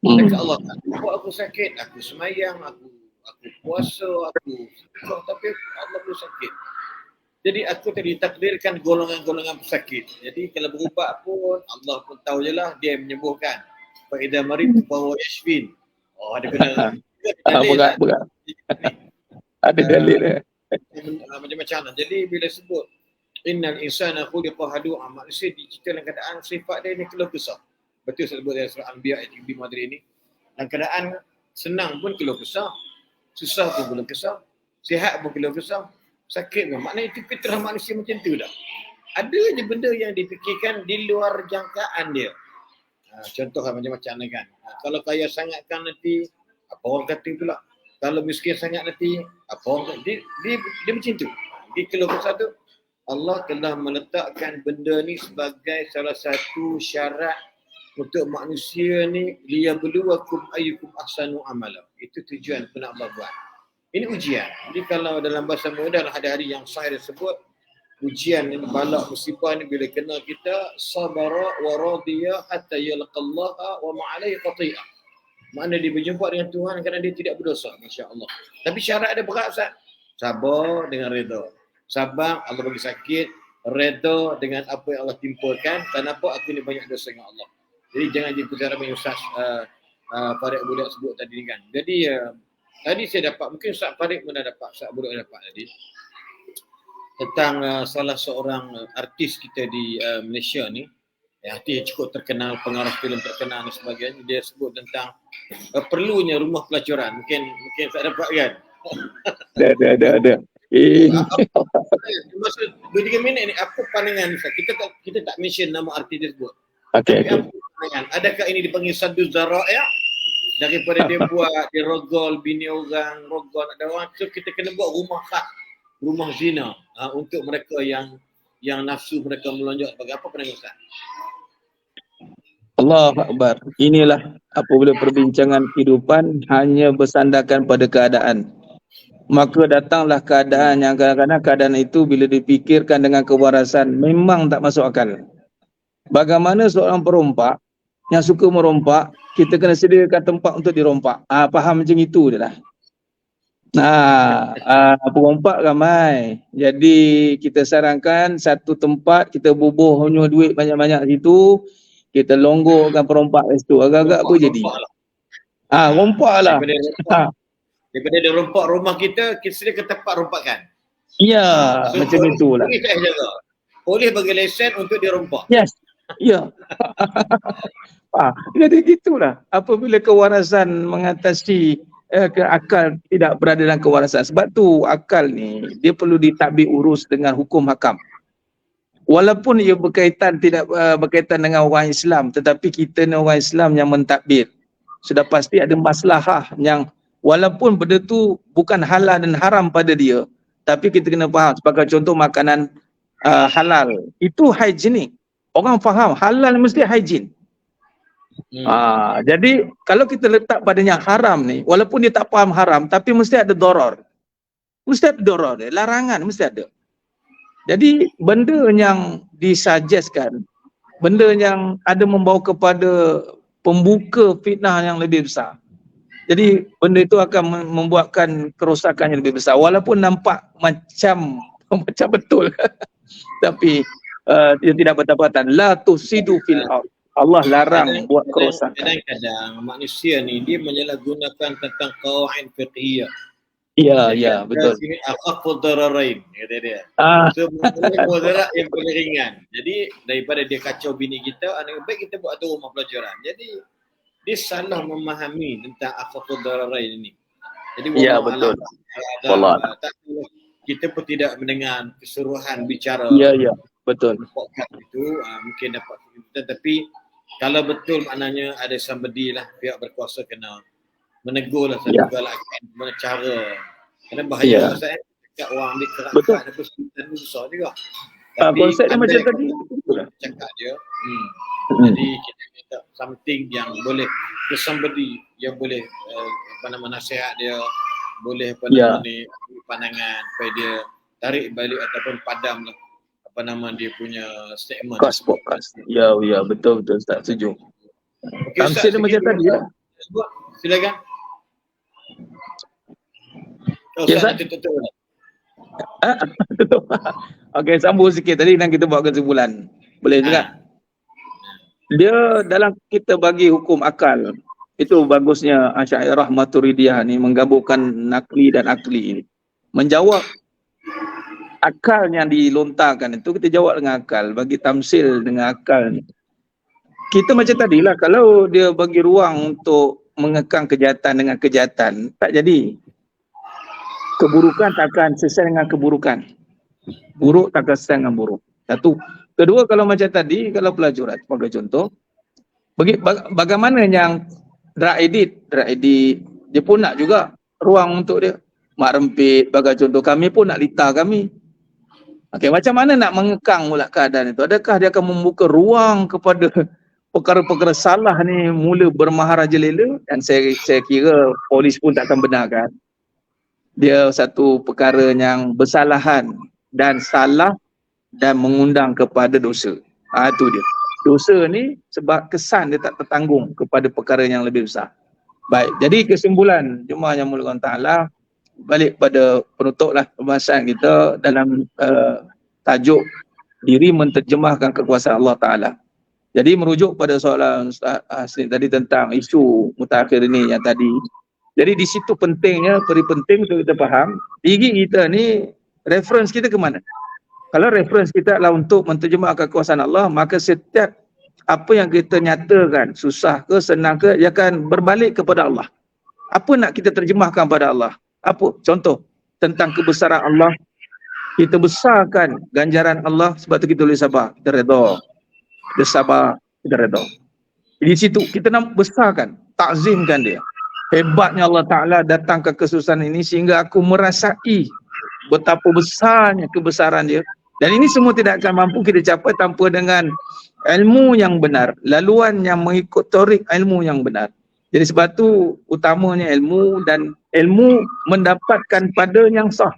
Dekat Allah tak buat aku sakit, aku semayang, aku puasa, aku tapi Allah pun sakit. Jadi aku tadi ditakdirkan golongan-golongan pesakit. Jadi kalau berubat pun Allah pun tahu je lah, dia menyembuhkan. Fa idza maridtu fa huwa yashfin. Ada kena berat. Ada dalil dia. Macam-macam. Jadi bila sebut innal insana khuliqa halu'a, manusia diciptakan dalam keadaan sifat dia ni keluh kesah. Betul saya sebut dalam surah Anbiya ayat 35 tadi ni. Dalam keadaan senang pun keluh kesah, susah pun keluh kesah, sihat pun keluh kesah, sakit pun. Maknanya itu fitrah manusia macam tu dah. Ada je benda yang dipikirkan di luar jangkaan dia. Contoh macam-macam kan. Kalau kaya sangat kan nanti apa orang kata pula. Kalau miskin sangat nanti apa orang kata. Dia macam tu. Di keluh kesah tu Allah telah meletakkan benda ni sebagai salah satu syarat untuk manusia ni liyabluwakum ayyukum ahsanu amala. Itu tujuan pun Allah buat. Ini ujian. Jadi kalau dalam bahasa mudah hari-hari yang saya sebut, ujian ni, bala musibah ni bila kena kita, sabara wa radiya hatta yalqallaha wa ma'alaihi qati'ah. Makna dia berjumpa dengan Tuhan kerana dia tidak berdosa, masya-Allah. Tapi syarat dia berat, Ustaz. Sabar dengan redha. Sabar Allah bagi sakit, redha dengan apa yang Allah timpakan. Kenapa aku ni banyak dosa dengan Allah. Jadi jangan jadi putera yang Ustaz Farid Budak sebut tadi kan. Jadi tadi saya dapat, mungkin Ustaz Farid pun dah dapat, Ustaz Budak dapat tadi, tentang salah seorang artis kita di Malaysia ni, artis yang cukup terkenal, pengarah filem terkenal dan sebagainya. Dia sebut tentang perlunya rumah pelacuran. Mungkin tak dapat kan? Ada. Maksud 2-3 minit ni, apa pandangan Ustaz? Kita tak mention nama artis tersebut. Okey. Apa pandangan? Adakah ini dipanggil saddu zara'i' daripada dia buat, dia rogol bini orang, rogol ada orang, so kita kena buat rumah khas, rumah zina untuk mereka yang nafsu mereka melonjak sebagai apa pandangan Ustaz? Allahu Akbar. Inilah apabila perbincangan kehidupan hanya bersandarkan pada keadaan. Maka datanglah keadaan yang kadang-kadang keadaan itu bila dipikirkan dengan kewarasan memang tak masuk akal. Bagaimana seorang perompak yang suka merompak, kita kena sediakan tempat untuk dirompak. Faham macam itu je lah. Perompak ramai. Jadi kita sarankan satu tempat, kita bubuhnya duit banyak-banyak situ, kita longgorkan perompak kat situ. Agak-agak apa jadi? Rompak lah. Daripada dia rompak rumah kita sediakan tempat rompakan. Ya, so, macam itulah. Boleh bagi lesen untuk dia rompak. Yes. Ya. Jadi gitulah. Apabila kewarasan mengatasi akal tidak berada dalam kewarasan. Sebab tu akal ni dia perlu ditadbir urus dengan hukum hakam. Walaupun ia tidak berkaitan dengan orang Islam, tetapi kita ni orang Islam yang mentadbir. Sudah pasti ada maslahah yang walaupun benda tu bukan halal dan haram pada dia, tapi kita kena faham. Sebagai contoh makanan halal, itu higienik. Orang faham halal mesti higien. Jadi kalau kita letak padanya haram ni, walaupun dia tak faham haram, tapi mesti ada darar. Mesti ada darar dia, larangan mesti ada. Jadi benda yang disuggestkan, benda yang ada membawa kepada pembuka fitnah yang lebih besar. Jadi benda itu akan membuatkan kerosakan yang lebih besar. Walaupun nampak macam betul. Tapi dia tidak bertepatan. La tusidu fil ardh. Allah larang buat kerosakan. Kadang-kadang manusia ni dia menyalahgunakan tentang qawaid fiqhiyah. Ya, betul. Aqaful dararain kata dia. So mudarat yang paling ringan. Jadi daripada dia kacau bini kita, baik kita buat tu rumah pelajaran. Jadi dia salah memahami tentang aqaful dararain ini. Jadi betul. Wallah. Kita pun tidak mendengar keseluruhan bicara. Ya, betul. Podcast itu mungkin dapat, tetapi kalau betul maknanya ada somebody lah, pihak berkuasa kena menegur lah satu galakan mana cara. Kerana bahaya saya cakap orang ambil kerakan ada kesulitan susah juga. Konsep dia macam tadi cakap dia. Jadi kita minta something yang boleh somebody yang boleh nasihat dia, boleh ni pandangan supaya dia tarik balik ataupun padam lah dia punya statement. Podcast. Ya, betul Ustaz, setuju. Tamsil dia macam tadi lah. Silakan. Ustaz tutup. Okey, sambung sikit tadi dan kita buat kesimpulan. Boleh juga. Dia dalam kita bagi hukum akal, itu bagusnya Asy'ariyah Maturidiyah ni menggabungkan nakli dan akli ini. Menjawab akal yang dilontarkan itu, kita jawab dengan akal, bagi tamsil dengan akal ni. Kita macam tadilah, kalau dia bagi ruang untuk mengekang kejahatan dengan kejahatan, tak jadi. Keburukan takkan selesai dengan keburukan. Buruk takkan selesai dengan buruk. Satu. Kedua, kalau macam tadi, kalau pelajaran sebagai contoh, bagaimana yang drug edit, dia pun nak juga ruang untuk dia. Mak rempit, bagai contoh, kami pun nak litar kami. Okey, macam mana nak mengekang pula keadaan itu? Adakah dia akan membuka ruang kepada perkara-perkara salah ni mula bermaharajalela, dan saya kira polis pun takkan benarkan. Dia satu perkara yang bersalahan dan salah dan mengundang kepada dosa. Itu dia. Dosa ni sebab kesan dia tak tertanggung kepada perkara yang lebih besar. Baik, jadi kesimpulan jemaah yang mulia Allah Ta'ala, balik pada penutuplah pembahasan kita dalam tajuk diri menterjemahkan kekuasaan Allah Ta'ala. Jadi merujuk pada soalan Ustaz Hasni tadi tentang isu mutakhir ini yang tadi. Jadi di situ pentingnya, penting untuk kita faham, diri kita ni reference kita ke mana? Kalau reference kita adalah untuk menterjemahkan kekuasaan Allah, maka setiap apa yang kita nyatakan, susah ke, senang ke, dia akan berbalik kepada Allah. Apa nak kita terjemahkan pada Allah? Apa? Contoh, tentang kebesaran Allah, kita besarkan ganjaran Allah, sebab tu kita boleh sabar, kita redha. Kita sabar, kita redha. Di situ kita nak besarkan, takzimkan dia. Hebatnya Allah Ta'ala datangkan kesusahan ini sehingga aku merasai betapa besarnya kebesaran dia. Dan ini semua tidak akan mampu kita capai tanpa dengan ilmu yang benar, laluan yang mengikut torik ilmu yang benar. Jadi sebab tu utamanya ilmu, dan ilmu mendapatkan pada yang sah.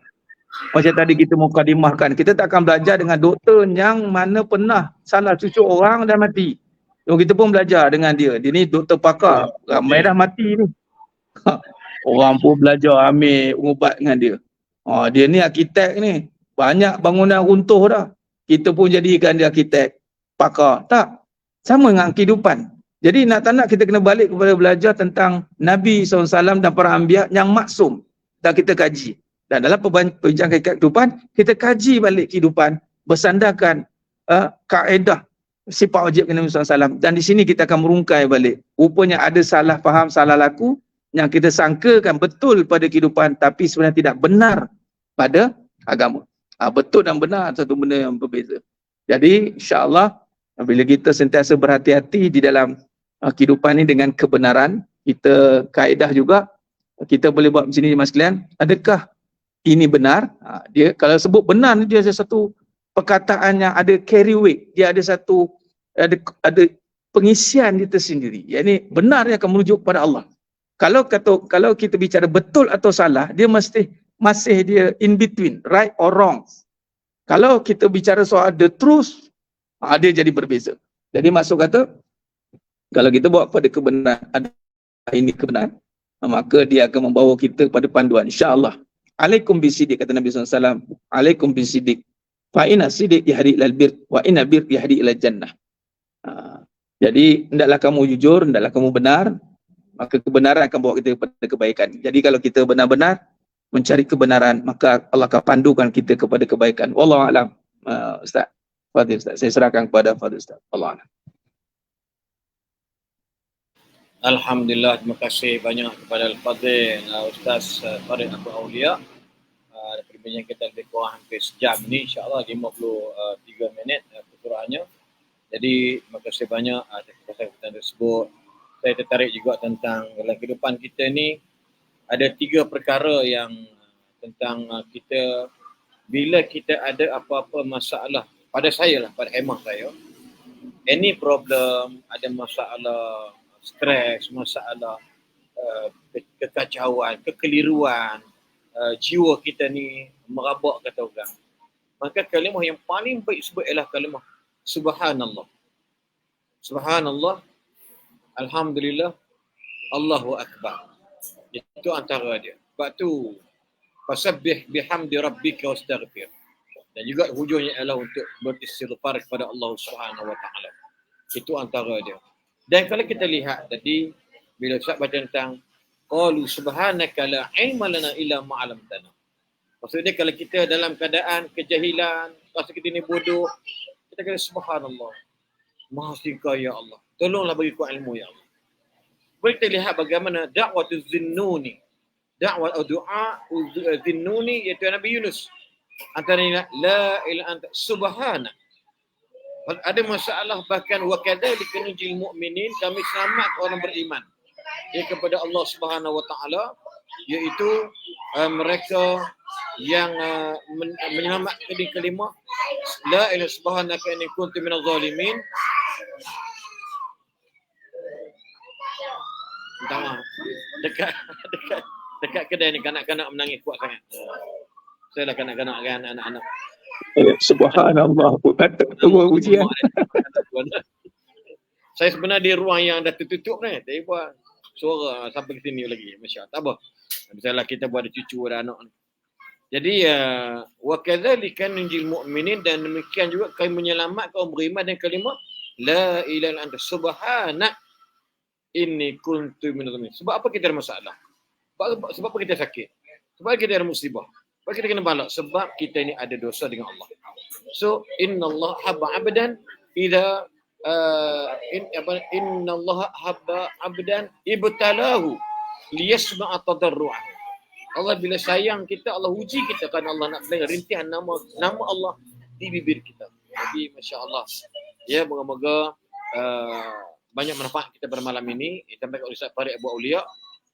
Macam tadi kita mukadimahkan, kita tak akan belajar dengan doktor yang mana pernah salah cucuk orang dan mati. So, kita pun belajar dengan dia. Dia ni doktor pakar, ramai dah mati ni. Orang pun belajar ambil ubat dengan dia. Dia ni arkitek ni, banyak bangunan runtuh dah. Kita pun jadikan dia arkitek, pakar. Tak, sama dengan kehidupan. Jadi nak tak nak kita kena balik kepada belajar tentang Nabi SAW dan para anbiya yang maksum. Dan kita kaji. Dan dalam perbincangan kehidupan, kita kaji balik kehidupan bersandarkan kaedah sifat wajib Nabi SAW. Dan di sini kita akan merungkai balik. Rupanya ada salah faham, salah laku yang kita sangkakan betul pada kehidupan, tapi sebenarnya tidak benar pada agama. Betul dan benar satu benda yang berbeza. Jadi insya-Allah bila kita sentiasa berhati-hati di dalam kehidupan ini dengan kebenaran, kita kaedah juga kita boleh buat macam ni mas sekalian. Adakah ini benar? Dia kalau sebut benar, dia ada satu perkataan yang ada carry weight. Dia ada satu ada pengisian dia tersendiri. Yakni benar yang akan merujuk kepada Allah. Kalau kita bicara betul atau salah, dia masih dia in between, right or wrong. Kalau kita bicara soal the truth, dia jadi berbeza. Jadi maksud kata, kalau kita bawa pada kebenaran, ada ini kebenaran, maka dia akan membawa kita pada panduan, insya-Allah. Alaikum bisidik, kata Nabi SAW. Alaikum bisidik. Fa inna sidik yahdi ilal bir, wa inna bir yahdi ilal jannah. Jadi hendaklah kamu jujur, hendaklah kamu benar, maka kebenaran akan bawa kita kepada kebaikan. Jadi kalau kita benar-benar mencari kebenaran, maka Allah akan pandukan kita kepada kebaikan. Wallahu a'lam. Ustaz Fadil, Ustaz, saya serahkan kepada Fadil Ustaz. Wallahu a'lam. Alhamdulillah, terima kasih banyak kepada Al-Fadhil Ustaz Farid Abu Aulia. Perbincangan kita lebih kurang hampir sejam ni, insya-Allah 53 minit perkiraannya. Jadi terima kasih banyak atas kesaksian tersebut. Saya tertarik juga tentang dalam kehidupan kita ni ada 3 perkara yang tentang kita bila kita ada apa-apa masalah, pada saya lah, pada hemah saya, any problem, ada masalah stres, masalah kekacauan, kekeliruan, jiwa kita ni merabak kata orang, maka kalimah yang paling baik sebut ialah kalimah subhanallah. Subhanallah, alhamdulillah, Allahu akbar. Itu antara dia. Sebab tu fasabbih bihamdi rabbika wastaghfir. Dan juga hujungnya ialah untuk beristighfar kepada Allah Subhanahu wa taala. Itu antara dia. Dan kalau kita lihat tadi bila Ustaz baca tentang qalu subhanaka la ilma lana illa ma 'allamtana. Maksudnya kalau kita dalam keadaan kejahilan, rasa kita ni bodoh, kita kata subhanallah. Maha suci ya Allah. Tolonglah bagi ku ilmu ya Allah. Boleh kita lihat bagaimana da'watu zinnuni. Da'wat atau doa zinnuni iaitu Nabi Yunus. Antaranya la ilaha anta subhanak. Ada masalah bahkan wa kadzalika nunjil mu'minin, kami selamat orang beriman. Ya kepada Allah Subhanahu wa taala, iaitu mereka yang menyelamatkan kalimah la ilaha subhanaka inni kuntu minadh zalimin. dekat kedai ni kanak-kanak menangis kuat sangat. Saya lah kanak-kanak kan anak-anak. Subhanallah, kata ketua ujian. Saya sebenarnya di ruang yang dah tertutup ni, tapi buat suara sampai ke sini lagi. Masya-Allah. Tak apa. Misalnya kita buat ada cucu, ada anak ni. Jadi wa kadzalika nunjil mu'minin, dan demikian juga kami menyelamatkan orang beriman. Dan kalimah la ilaha illa anta subhanak inni kuntu minadh dhalimin. Sebab apa kita ada masalah? Sebab apa kita sakit? Sebab kita ada musibah. Sebab kita kena balak. Sebab kita ini ada dosa dengan Allah. So innallaha habba 'abdan idza innallaha habba 'abdan ibtalahu liyasma'a tadarru'ahu. Allah bila sayang kita, Allah uji kita kerana Allah nak dengar rintihan nama Allah di bibir kita. Jadi masya-Allah. Ya, moga-moga banyak manfaat kita pada malam ini. Disampaikan oleh Ustaz Farid Abu Aulia.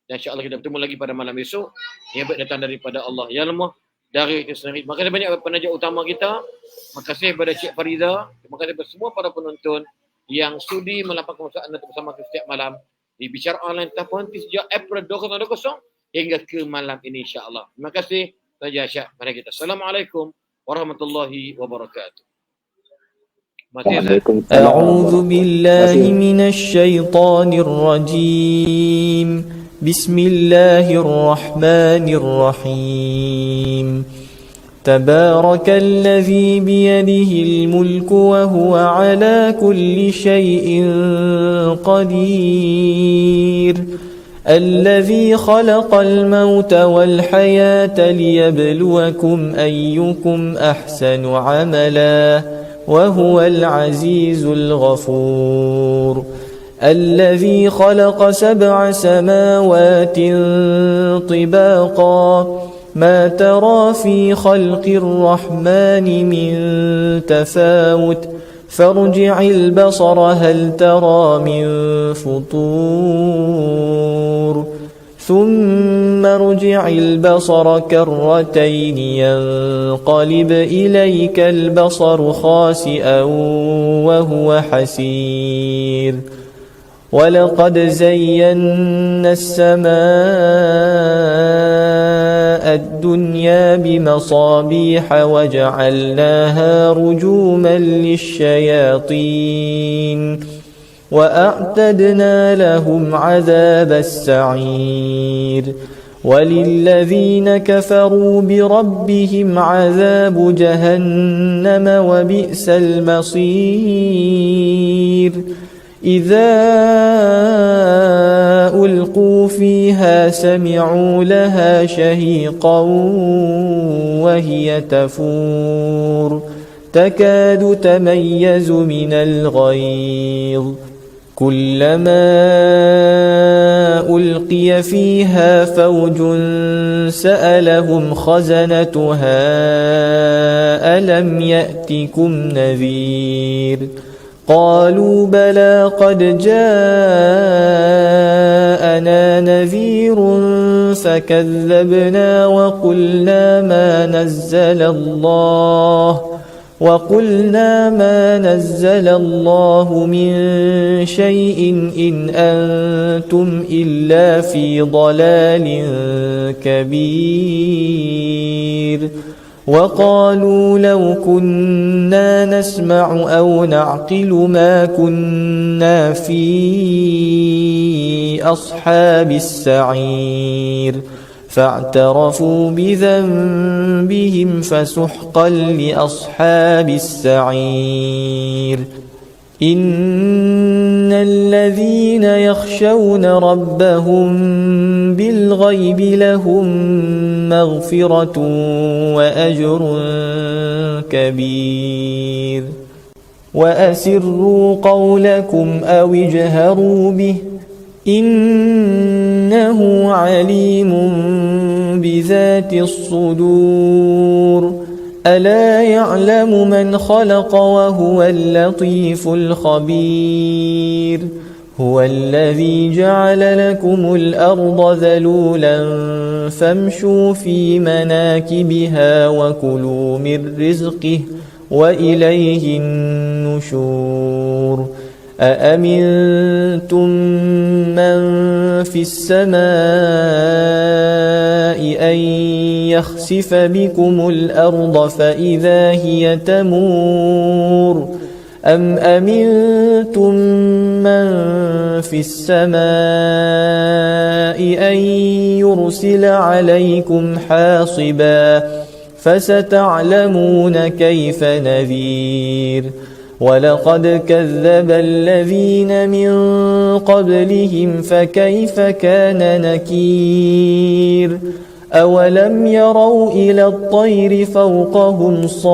Dan insya-Allah kita bertemu lagi pada malam esok. Yang baik datang daripada Allah. Ya lemah dari kita sendiri. Terima kasih banyak kepada penaja utama kita. Terima kasih kepada Cik Farida. Terima kasih kepada semua para penonton yang sudi melapangkan masa anda bersama kita setiap malam di Bicara Online tanpa henti sejak April 2020 hingga ke malam ini insya-Allah. Terima kasih Raja Syah pada kita. Assalamualaikum warahmatullahi wabarakatuh. أعوذ بالله من الشيطان الرجيم بسم الله الرحمن الرحيم تبارك الذي بيده الملك وهو على كل شيء قدير الذي خلق الموت والحياة ليبلوكم أيكم أحسن عملاً وهو العزيز الغفور الذي خلق 7 سماوات طباقا ما ترى في خلق الرحمن من تفاوت فارجع البصر هل ترى من فطور ثم ارجع البصر كرتين ينقلب إليك البصر خاسئا وهو حسير ولقد زينا السماء الدنيا بمصابيح وجعلناها رجوما للشياطين وأعتدنا لهم عذاب السعير وللذين كفروا بربهم عذاب جهنم وبئس المصير إذا ألقوا فيها سمعوا لها شهيقا وهي تفور تكاد تميز من الغيظ كلما ألقي فيها فوج سألهم خزنتها ألم يأتكم نذير قالوا بلى قد جاءنا نذير فكذبنا وقلنا ما نزل الله من شيء إن أنتم إلا في ضلال كبير وقالوا لو كنا نسمع أو نعقل ما كنا في أصحاب السعير فاعترفوا بذنبهم فسحقا لأصحاب السعير إن الذين يخشون ربهم بالغيب لهم مغفرة وأجر كبير وأسروا قولكم أو اجهروا به إنه عليم بذات الصدور ألا يعلم من خلق وهو اللطيف الخبير هو الذي جعل لكم الأرض ذلولا فامشوا في مناكبها وكلوا من رزقه وإليه النشور أأمنتم من في السماء أن يخسف بكم الأرض فإذا هي تمور أم أمنتم من في السماء أن يرسل عليكم حاصبا فستعلمون كيف نذير ولقد كذب الذين من قبلهم فكيف كان نكير أولم يروا إلى الطير فوقهم صافات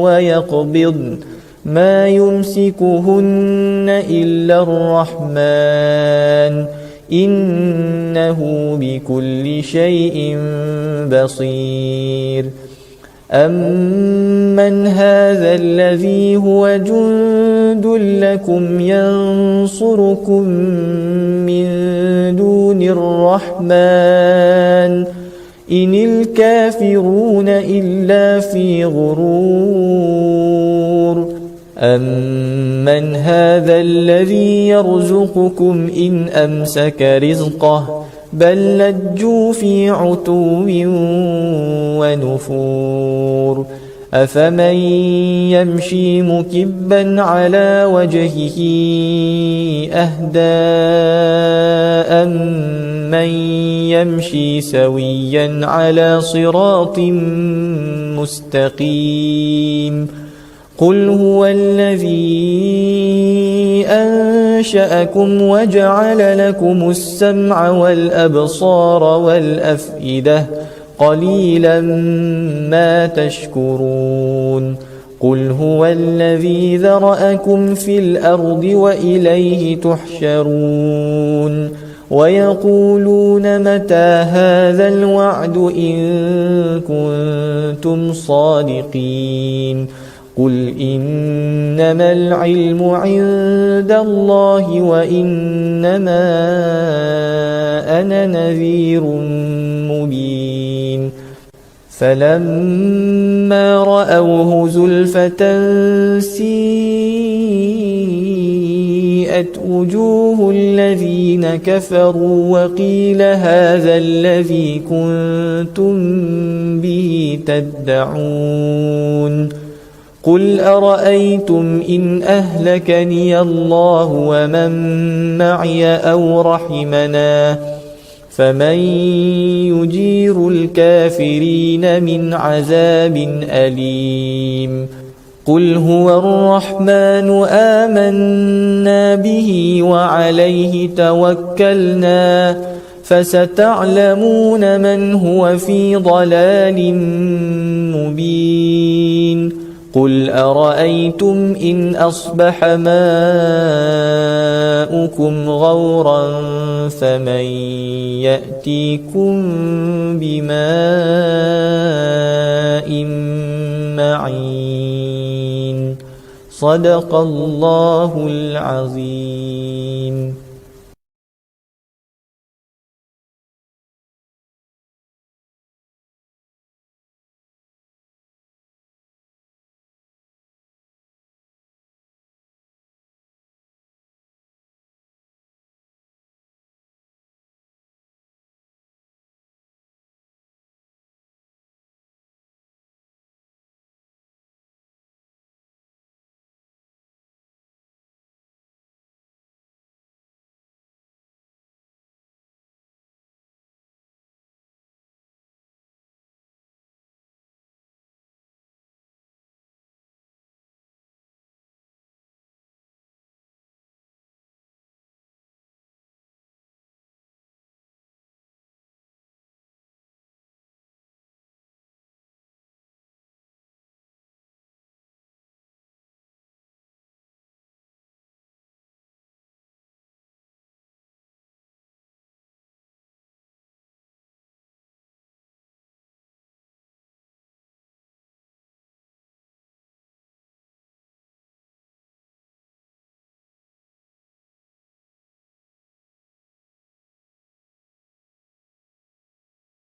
ويقبضن ما يمسكهن إلا الرحمن إنه بكل شيء بصير أمن هذا الذي هو جند لكم ينصركم من دون الرحمن إن الكافرون إلا في غرور أمن هذا الذي يرزقكم إن أمسك رزقه بل لجوا في عتو ونفور أفمن يمشي مكبا على وجهه أهدى أمن يمشي سويا على صراط مستقيم قل هو الذي أنشأكم وجعل لكم السمع والأبصار والأفئدة قليلا ما تشكرون قل هو الذي ذرأكم في الأرض وإليه تحشرون ويقولون متى هذا الوعد إن كنتم صادقين قل إنما العلم عند الله وإنما أنا نذير مبين فلما رأوه زلفة سيئت وجوه الذين كفروا وقيل هذا الذي كنتم به تدعون قل أرأيتم إن أهلكني الله ومن معي أو رحمنا فمن يجير الكافرين من عذاب أليم قل هو الرحمن آمنا به وعليه توكلنا فستعلمون من هو في ضلال مبين قل أرأيتم إن أصبح ماؤكم غورا فمن يأتيكم بماء معين صدق الله العظيم.